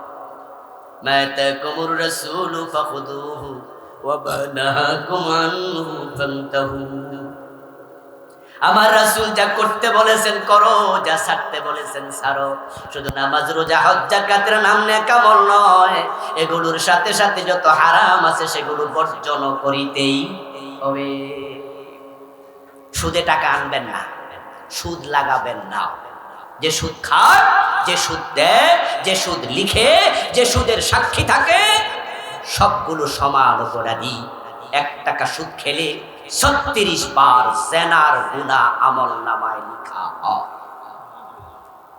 মাতাকুমুর রাসূলু ফাখুদুহু ওয়া বানাহাকুম আনহু ফান্তাহু। আমার রাসূল যা করতে বলেছেন করো, যা ছাড়তে বলেছেন ছাড়ো। শুধু নামাজ, রোজা, হজ, যাকাতের নাম নেকামল নয়, এগুলোর সাথে সাথে যত হারাম আছে সেগুলো বর্জন করিতেই হবে। সুদে টাকা আনবেন না, সুদ লাগাবেন না। যে সুদ খায়, যে সুদ দেয়, যে সুদ লিখে, যে সুদের সাক্ষী থাকে, সবগুলো সমান অপরাধী। 1 টাকা সুদ খেলে 36 বার জেনার গুনাহ আমল নামায় লেখা হয়।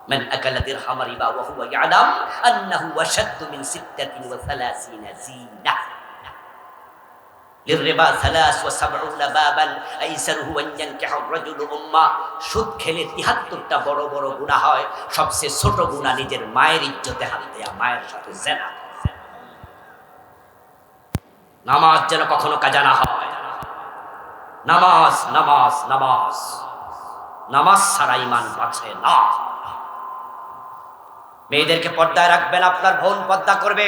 মান আকালা দিরহাম রিবা ওয়া হুয়া ইয়ালাম আন্নাহু আশাদ্দু মিন 36 জিনা। লিররিবা 73 বাবান আইসারহু আন ইয়ানকিহু আর-রাজুলু উম্মা। সুদ খেলে 73টা বড় বড় গুনাহ হয়, সবচেয়ে ছোট গুনাহ নিজের মায়ের ইজ্জতে হাত দেয়া, মায়ের সাথে জিনা। নামাজ যেন কখনো কাজা না হয়। নামাজ, নামাজ, নামাজ, নামাজ ছাড়া ঈমান বাঁচে না। মেয়েদেরকে পর্দায় রাখবেন, আপনার বোন পর্দা করবে,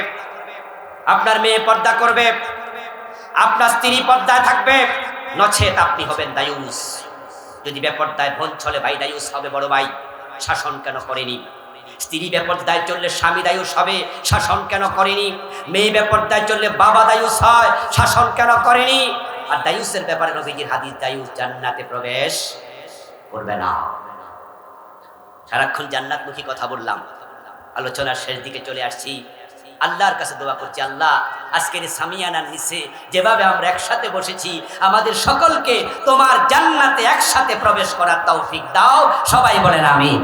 আপনার মেয়ে পর্দা করবে, আপনার স্ত্রী পর্দায় থাকবে, নচেত আপনি হবেন দায়ুস। যদি বেপর্দায় বোন চলে, ভাই দায়ুস হবে, বড় ভাই। শাসন কেন করেনি? স্ত্রী বেপর্দায় চললে স্বামী দায়ুস হবে, শাসন কেন করেনি? মেয়ে বেপর্দায় চললে বাবা দায়ুস হয়, শাসন কেন করেনি? আর দায়ুসের ব্যাপারে নবীজির হাদিস, দায়ুস জান্নাতে প্রবেশ করবে না। সারাক্ষণ জান্নাতমুখী কথা বললাম, আলোচনার শেষ দিকে চলে আসছি। আল্লাহর কাছে দোয়া করছি, আল্লাহ আজকের সামিয়ানার নিচে যেভাবে আমরা একসাথে বসেছি, আমাদের সকলকে তোমার জান্নাতে একসাথে প্রবেশ করার তৌফিক দাও। সবাই বলেন আমিন।